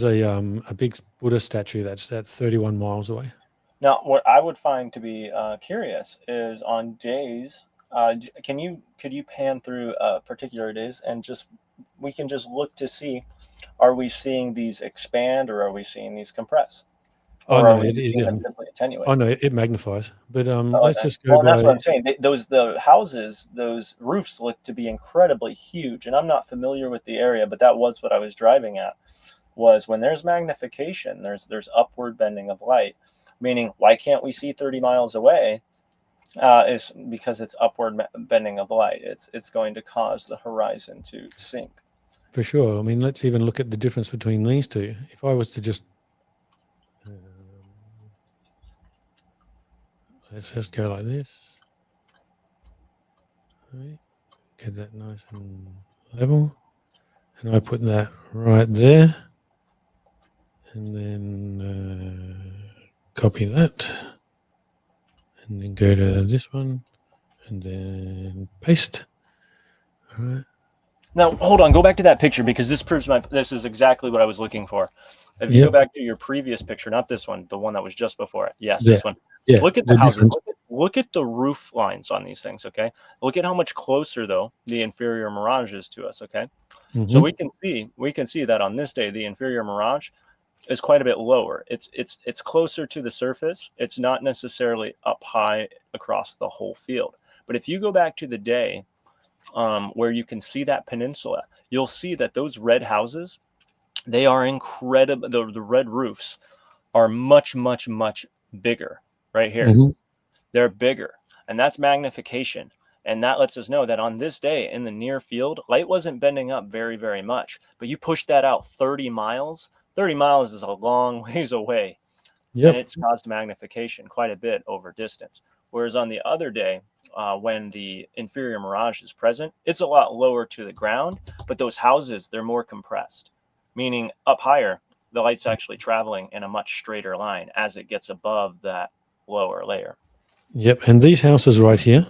a big Buddha statue that's at 31 miles away. Now, what I would find to be curious is on days. Could you pan through particular days and we can just look to see, are we seeing these expand or are we seeing these compress? Or no, it attenuate? Oh no, it magnifies. But let's just go. Well, that's what I'm saying. The houses, those roofs look to be incredibly huge, and I'm not familiar with the area, but that was what I was driving at. Was when there's magnification, there's upward bending of light. Meaning, why can't we see 30 miles away? Is because it's upward bending of light. It's going to cause the horizon to sink. For sure. I mean, let's even look at the difference between these two. If I was to just let's just go like this. Right. Get that nice and level. And I put that right there. And then copy that. And then go to this one. And then paste. All right. Now, hold on. Go back to that picture because this proves this is exactly what I was looking for. If you go back to your previous picture, not this one, the one that was just before it. Yes, this one. Yeah, look at the houses. Look at the roof lines on these things, okay? Look at how much closer, though, the inferior mirage is to us, okay? Mm-hmm. So we can see that on this day, the inferior mirage is quite a bit lower. It's closer to the surface. It's not necessarily up high across the whole field. But if you go back to the day, where you can see that peninsula, you'll see that those red houses, they are incredible. The red roofs are much, much, much bigger right here. Mhm. They're bigger, and that's magnification. And that lets us know that on this day in the near field, light wasn't bending up very, very much. But you push that out 30 miles. 30 miles is a long ways away. And Yep. it's caused magnification quite a bit over distance. Whereas on the other day, when the inferior mirage is present, it's a lot lower to the ground, but those houses, they're more compressed, meaning up higher, the light's actually traveling in a much straighter line as it gets above that lower layer. Yep. And these houses right here,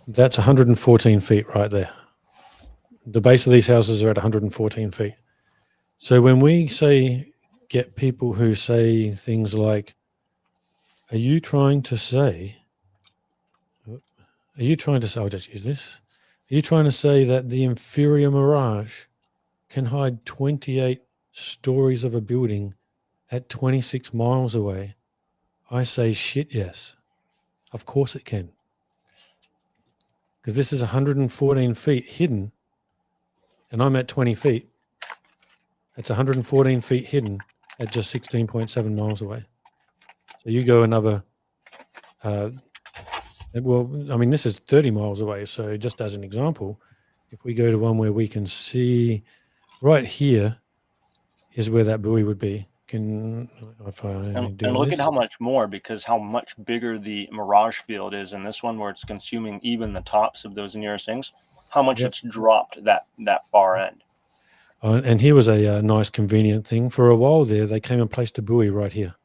that's 114 feet right there. The base of these houses are at 114 feet. So when we get people who say things like, are you trying to say, I'll just use this. Are you trying to say that the inferior mirage can hide 28 stories of a building at 26 miles away? I say, shit, yes. Of course it can. Because this is 114 feet hidden, and I'm at 20 feet. It's 114 feet hidden at just 16.7 miles away. So you go another, this is 30 miles away. So just as an example, if we go to one where we can see right here is where that buoy would be. And look at how much more, because how much bigger the mirage field is in this one, where it's consuming even the tops of those nearest things, how much it's dropped that far end. And here was a nice convenient thing. For a while there, they came and placed a buoy right here.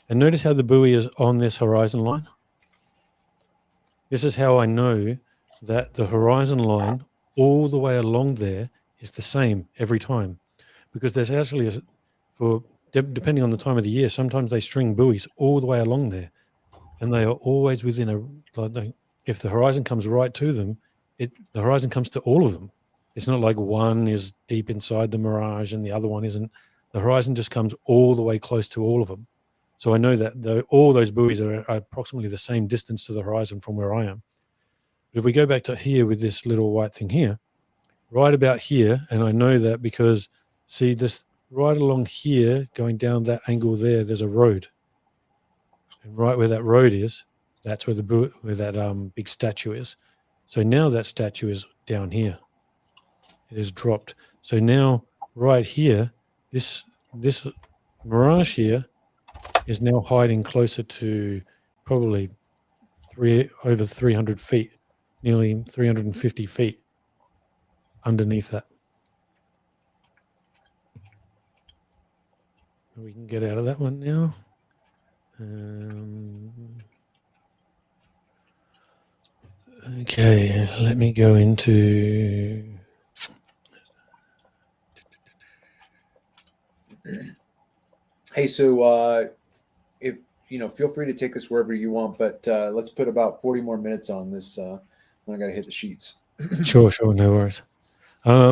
And notice how the buoy is on this horizon line. This is how I know that the horizon line all the way along there is the same every time. Because there's actually, depending on the time of the year, sometimes they string buoys all the way along there. And they are always within if the horizon comes right to them, the horizon comes to all of them. It's not like one is deep inside the mirage and the other one isn't. The horizon just comes all the way close to all of them. So I know that all those buoys are approximately the same distance to the horizon from where I am. But if we go back to here with this little white thing here, right about here, and I know that because, see this right along here, going down that angle there's a road. And right where that road is, that's where where that big statue is. So now that statue is down here. It is dropped. So now right here, this mirage here is now hiding closer to probably over 300 feet, nearly 350 feet underneath that. We can get out of that one now. Okay, let me go into... Hey, so if feel free to take this wherever you want, but let's put about 40 more minutes on this. Then I got to hit the sheets. Sure, no worries.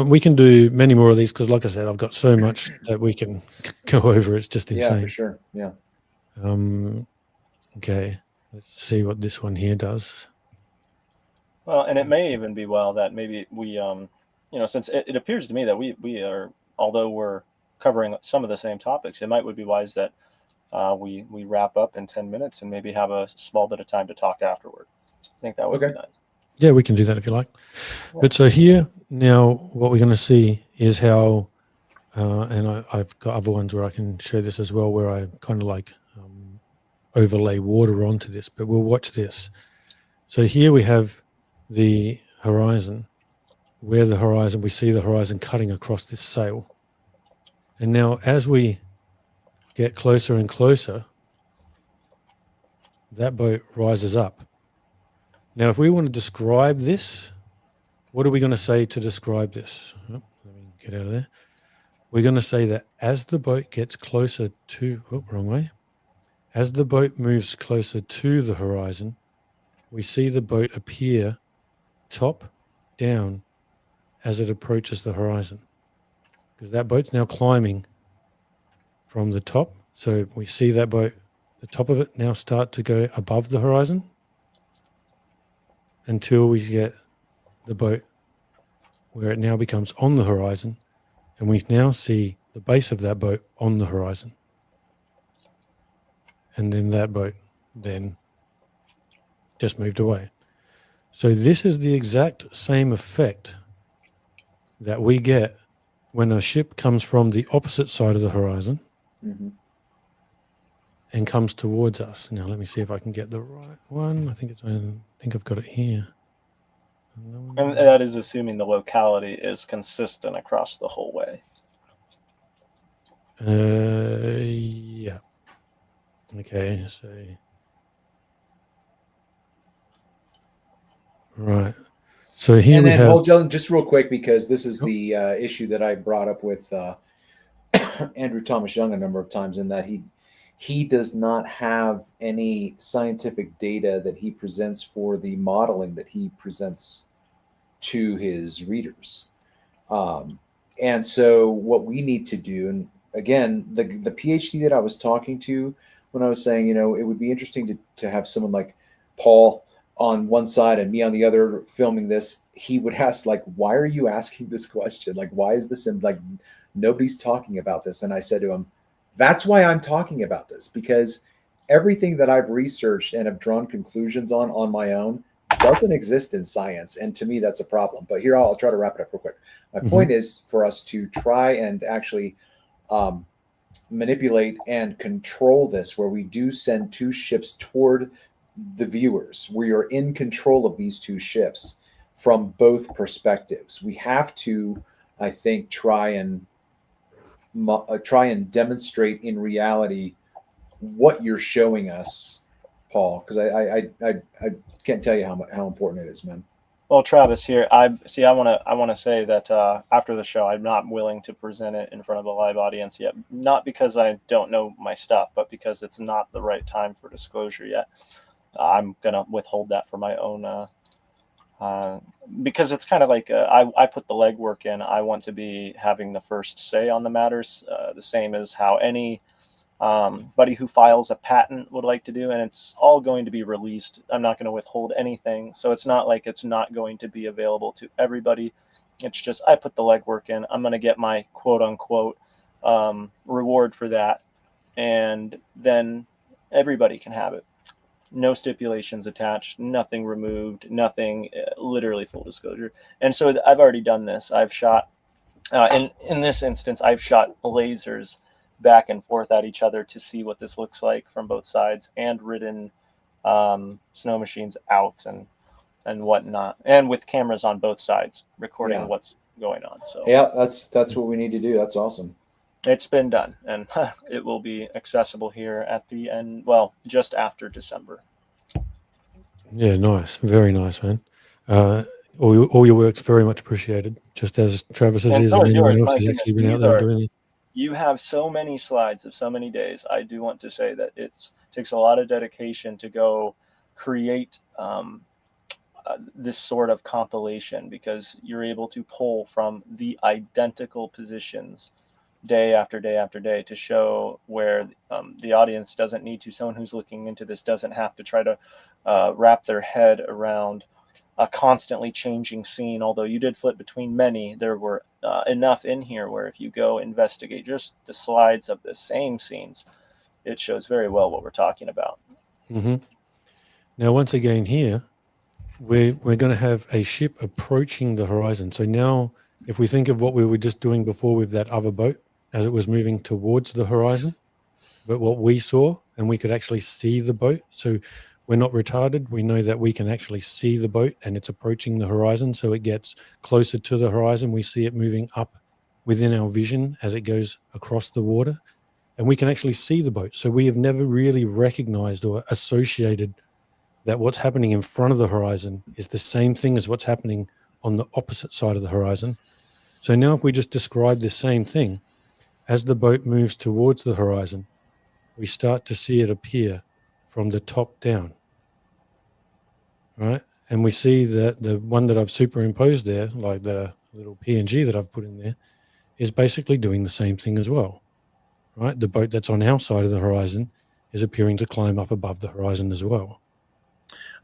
We can do many more of these because, like I said, I've got so much that we can go over. It's just insane. Yeah, for sure. Yeah. Okay, let's see what this one here does. Well, and it may even be that maybe we, since it appears to me that we are, although we're covering some of the same topics, it would be wise that we wrap up in 10 minutes and maybe have a small bit of time to talk afterward. I think that would be nice. Yeah, we can do that if you like. Yeah. But so here now, what we're going to see is how, and I've got other ones where I can show this as well, where I kind of like overlay water onto this. But we'll watch this. So here we have the horizon, we see the horizon cutting across this sail. And now as we get closer and closer, that boat rises up. Now, if we want to describe this, what are we going to say to describe this? Oh, let me get out of there. We're going to say that as the boat gets closer to, wrong way. As the boat moves closer to the horizon, we see the boat appear top down as it approaches the horizon. Because that boat's now climbing from the top. So we see that boat, the top of it now start to go above the horizon until we get the boat where it now becomes on the horizon, and we now see the base of that boat on the horizon. And then that boat then just moved away. So this is the exact same effect that we get when a ship comes from the opposite side of the horizon Mm-hmm. and comes towards us. Now let me see if I can get the right one. I think I've got it here. And that is assuming the locality is consistent across the whole way. Yeah. Okay, so right. So here And we then have. hold on just real quick, because this is Yep. the issue that I brought up with Andrew Thomas Young a number of times, in that he does not have any scientific data that he presents for the modeling that he presents to his readers. And so what we need to do, and again, the PhD that I was talking to when I was saying, it would be interesting to have someone like Paul on one side and me on the other filming this, he would ask, like, why are you asking this question? Like, why is this in, like, nobody's talking about this? And I said to him, that's why I'm talking about this, because everything that I've researched and have drawn conclusions on my own doesn't exist in science. And to me, that's a problem. But here, I'll try to wrap it up real quick. My point is for us to try and actually manipulate and control this, where we do send two ships toward the viewers. We are in control of these two ships from both perspectives. We have to, I think, try and demonstrate in reality what you're showing us, Paul, because I can't tell you how important it is, man. Well, Travis, here I want to say that after the show, I'm not willing to present it in front of a live audience yet. Not because I don't know my stuff, but because it's not the right time for disclosure yet. I'm gonna withhold that for my own, because it's kind of like I put the legwork in. I want to be having the first say on the matters, the same as how any buddy who files a patent would like to do, and it's all going to be released. I'm not going to withhold anything, so it's not like it's not going to be available to everybody. It's just I put the legwork in. I'm going to get my quote unquote reward for that, and then everybody can have it. No stipulations attached, nothing removed, nothing, literally full disclosure. And so I've already done this. I've shot, in this instance, I've shot lasers back and forth at each other to see what this looks like from both sides, and ridden snow machines out and whatnot, and with cameras on both sides recording what's going on. So yeah, that's what we need to do. That's awesome. It's been done, and it will be accessible here at the end, well, just after December. Yeah, nice. Very nice, man. All your work's very much appreciated, just as Travis's And is, so and is anyone yours. else My has actually goodness, been out there doing it. You have so many slides of so many days. I do want to say that it takes a lot of dedication to go create this sort of compilation, because you're able to pull from the identical positions day after day after day to show where the audience doesn't need to. Someone who's looking into this doesn't have to try to wrap their head around a constantly changing scene. Although you did flip between many, there were enough in here where if you go investigate just the slides of the same scenes, it shows very well what we're talking about. Mm-hmm. Now, once again, here we're going to have a ship approaching the horizon. So now, if we think of what we were just doing before with that other boat, as it was moving towards the horizon, but what we saw, and we could actually see the boat. So we're not retarded. We know that we can actually see the boat, and it's approaching the horizon. So it gets closer to the horizon. We see it moving up within our vision as it goes across the water, and we can actually see the boat. So we have never really recognized or associated that what's happening in front of the horizon is the same thing as what's happening on the opposite side of the horizon. So now if we just describe the same thing, as the boat moves towards the horizon, we start to see it appear from the top down, right? And we see that the one that I've superimposed there, like the little PNG that I've put in there, is basically doing the same thing as well, right? The boat that's on our side of the horizon is appearing to climb up above the horizon as well.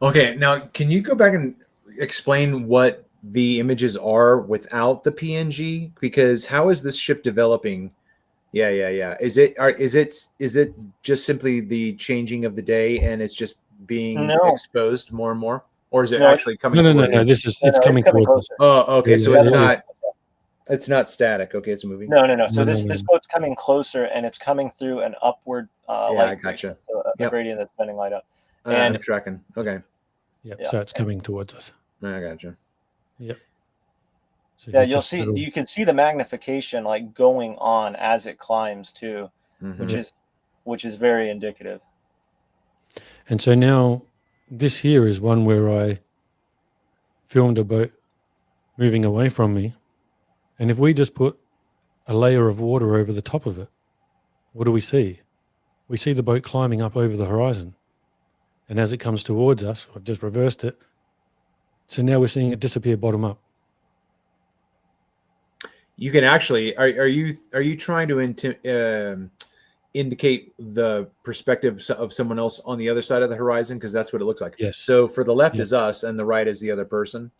Okay, now can you go back and explain what the images are without the PNG? Because how is this ship developing? Yeah. Is it just simply the changing of the day and it's just being No, exposed more and more, or is it no, it's actually coming No. toward you? This is no, it's no, coming it's coming towards us. closer. Oh, okay. Yeah, So yeah, it's it is. not static. Okay, it's moving. No. So No. this boat's coming closer, and it's coming through an upward Yeah, I light gotcha. gradient, so a Yep. gradient that's bending light up. I'm And tracking. Okay, Yep. Yeah. So it's coming towards us. I gotcha. Yep. So yeah, you you'll just see, gotta- you can see the magnification like going on as it climbs too, Mhm. which is very indicative. And so now this here is one where I filmed a boat moving away from me. And if we just put a layer of water over the top of it, what do we see? We see the boat climbing up over the horizon. And as it comes towards us, I've just reversed it. So now we're seeing it disappear bottom up. You can actually are you trying to indicate the perspective of someone else on the other side of the horizon, because that's what it looks like. Yes. So for the left Yeah. is us and the right is the other person.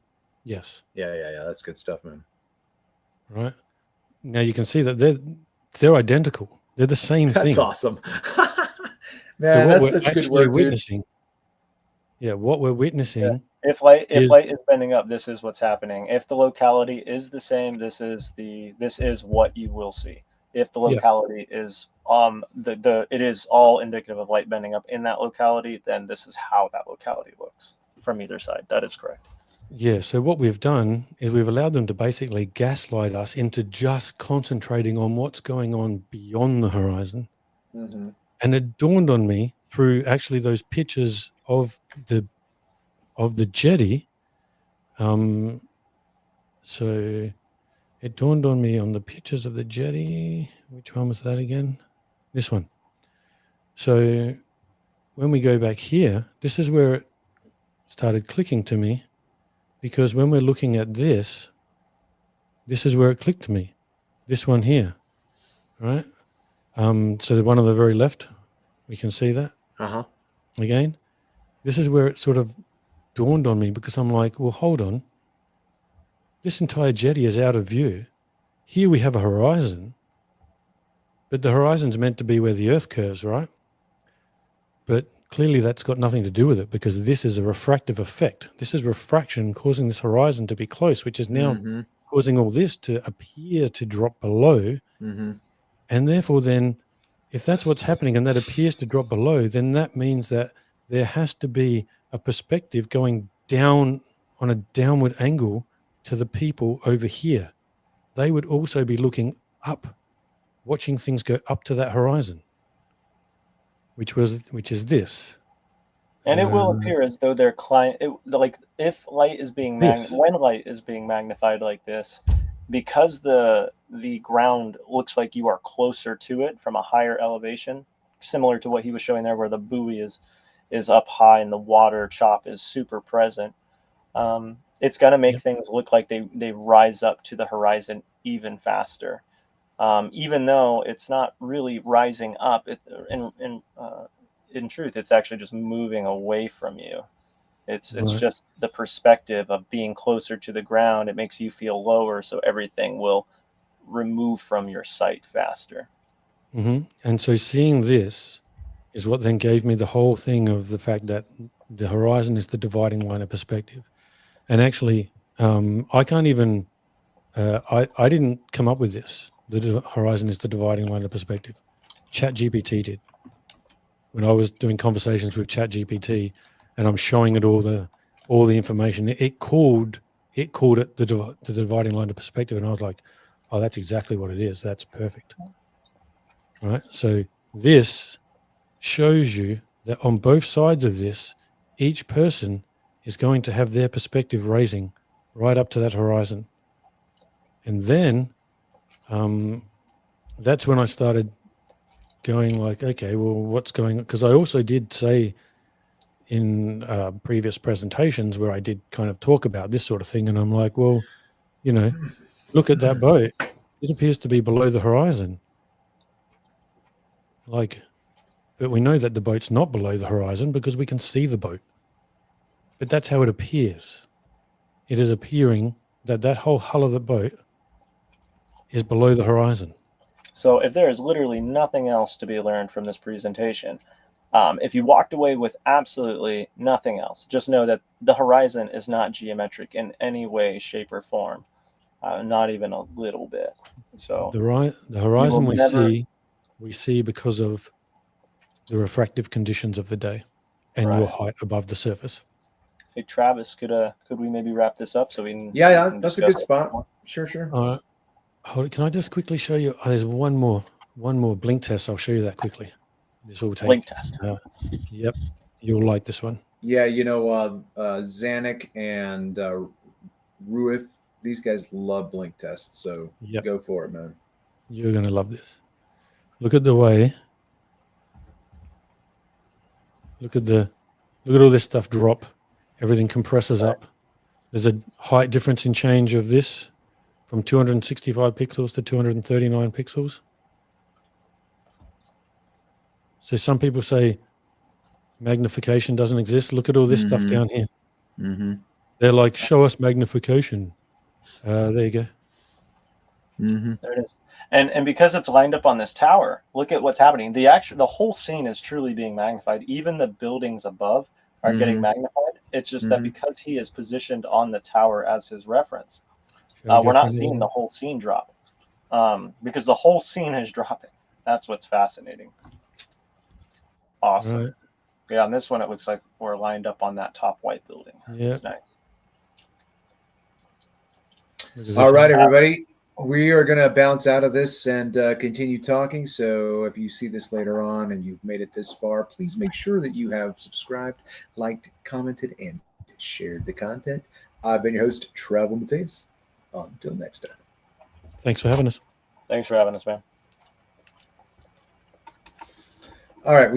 Yes. Yeah. That's good stuff, man. Right. Now you can see that they're identical. They're the same thing. That's awesome. So Man, what that's we're such good actually work, dude. witnessing. Yeah, what we're witnessing. If light is- is bending up, this is what's happening. If the locality is the same, this is what you will see. If the Yeah. locality is it is all indicative of light bending up in that locality, then this is how that locality looks from either side. That is correct. Yeah, so what we've done is we've allowed them to basically gaslight us into just concentrating on what's going on beyond the horizon. Mm-hmm. And it dawned on me through actually those pictures of the jetty. So it dawned on me on the pictures of the jetty. Which one was that again? This one. So when we go back here, this is where it started clicking to me, because when we're looking at this is where it clicked to me. This one here, right? So the one on the very left, we can see that Uh-huh. again. This is where it sort of dawned on me, because I'm like, well, hold on. This entire jetty is out of view. Here we have a horizon, but the horizon's meant to be where the Earth curves, right? But clearly that's got nothing to do with it, because this is a refractive effect. This is refraction causing this horizon to be close, which is now Mm-hmm. causing all this to appear to drop below. Mm-hmm. And therefore then, if that's what's happening and that appears to drop below, then that means that there has to be a perspective going down on a downward angle to the people over here. They would also be looking up, watching things go up to that horizon, which is this. And it will appear as though they're like if light is being This. when light is being magnified like this, because the ground looks like you are closer to it from a higher elevation, similar to what he was showing there, where the buoy is up high and the water chop is super present. It's going to make things look like they rise up to the horizon even faster, even though it's not really rising up. In truth, it's actually just moving away from you. It's Right. just the perspective of being closer to the ground. It makes you feel lower, so everything will remove from your sight faster. Mm-hmm. And so seeing this is what then gave me the whole thing of the fact that the horizon is the dividing line of perspective. And actually, I can't even, I didn't come up with this. The horizon is the dividing line of perspective. ChatGPT did. When I was doing conversations with ChatGPT and I'm showing it all the information, it called it the dividing line of perspective. And I was like, oh, that's exactly what it is. That's perfect. Right. So this shows you that on both sides of this, each person is going to have their perspective raising right up to that horizon. And then that's when I started going like, okay, well, what's going on? Because I also did say in previous presentations where I did kind of talk about this sort of thing. And I'm like, well, look at that boat. It appears to be below the horizon. But we know that the boat's not below the horizon because we can see the boat. But that's how it appears. it is appearing that that whole hull of the boat is below the horizon. So if there is literally nothing else to be learned from this presentation, if you walked away with absolutely nothing else, just know that the horizon is not geometric in any way, shape, or form, not even a little bit. So The horizon never- we see because of the refractive conditions of the day and your Right. height above the surface. Hey Travis, could we maybe wrap this up so we can? Yeah, we can that's a discuss good it spot. more? Sure. All right. Hold it. Can I just quickly show you? Oh, there's one more blink test. I'll show you that quickly. This will take. Blink test. Yep. You'll like this one. Yeah, Zanuck and Ruif, these guys love blink tests, so Yep. go for it, man. You're going to love this. Look at the way. Look at all this stuff drop. Everything compresses up. There's a height difference in change of this from 265 pixels to 239 pixels. So some people say magnification doesn't exist. Look at all this stuff down here. Mm-hmm. They're like, show us magnification. There you go. Mm-hmm. There it is. And because it's lined up on this tower, look at what's happening. The whole scene is truly being magnified. Even the buildings above are getting magnified. It's just that because he is positioned on the tower as his reference, we're not seeing the whole scene drop. Because the whole scene is dropping. That's what's fascinating. Awesome. Right. Yeah, on this one, it looks like we're lined up on that top white building. Yeah. It's nice. All right, everybody. We are going to bounce out of this and continue talking. So if you see this later on and you've made it this far, please make sure that you have subscribed, liked, commented, and shared the content. I've been your host, Travel Mateus. Until next time. Thanks for having us. Thanks for having us, man. All right.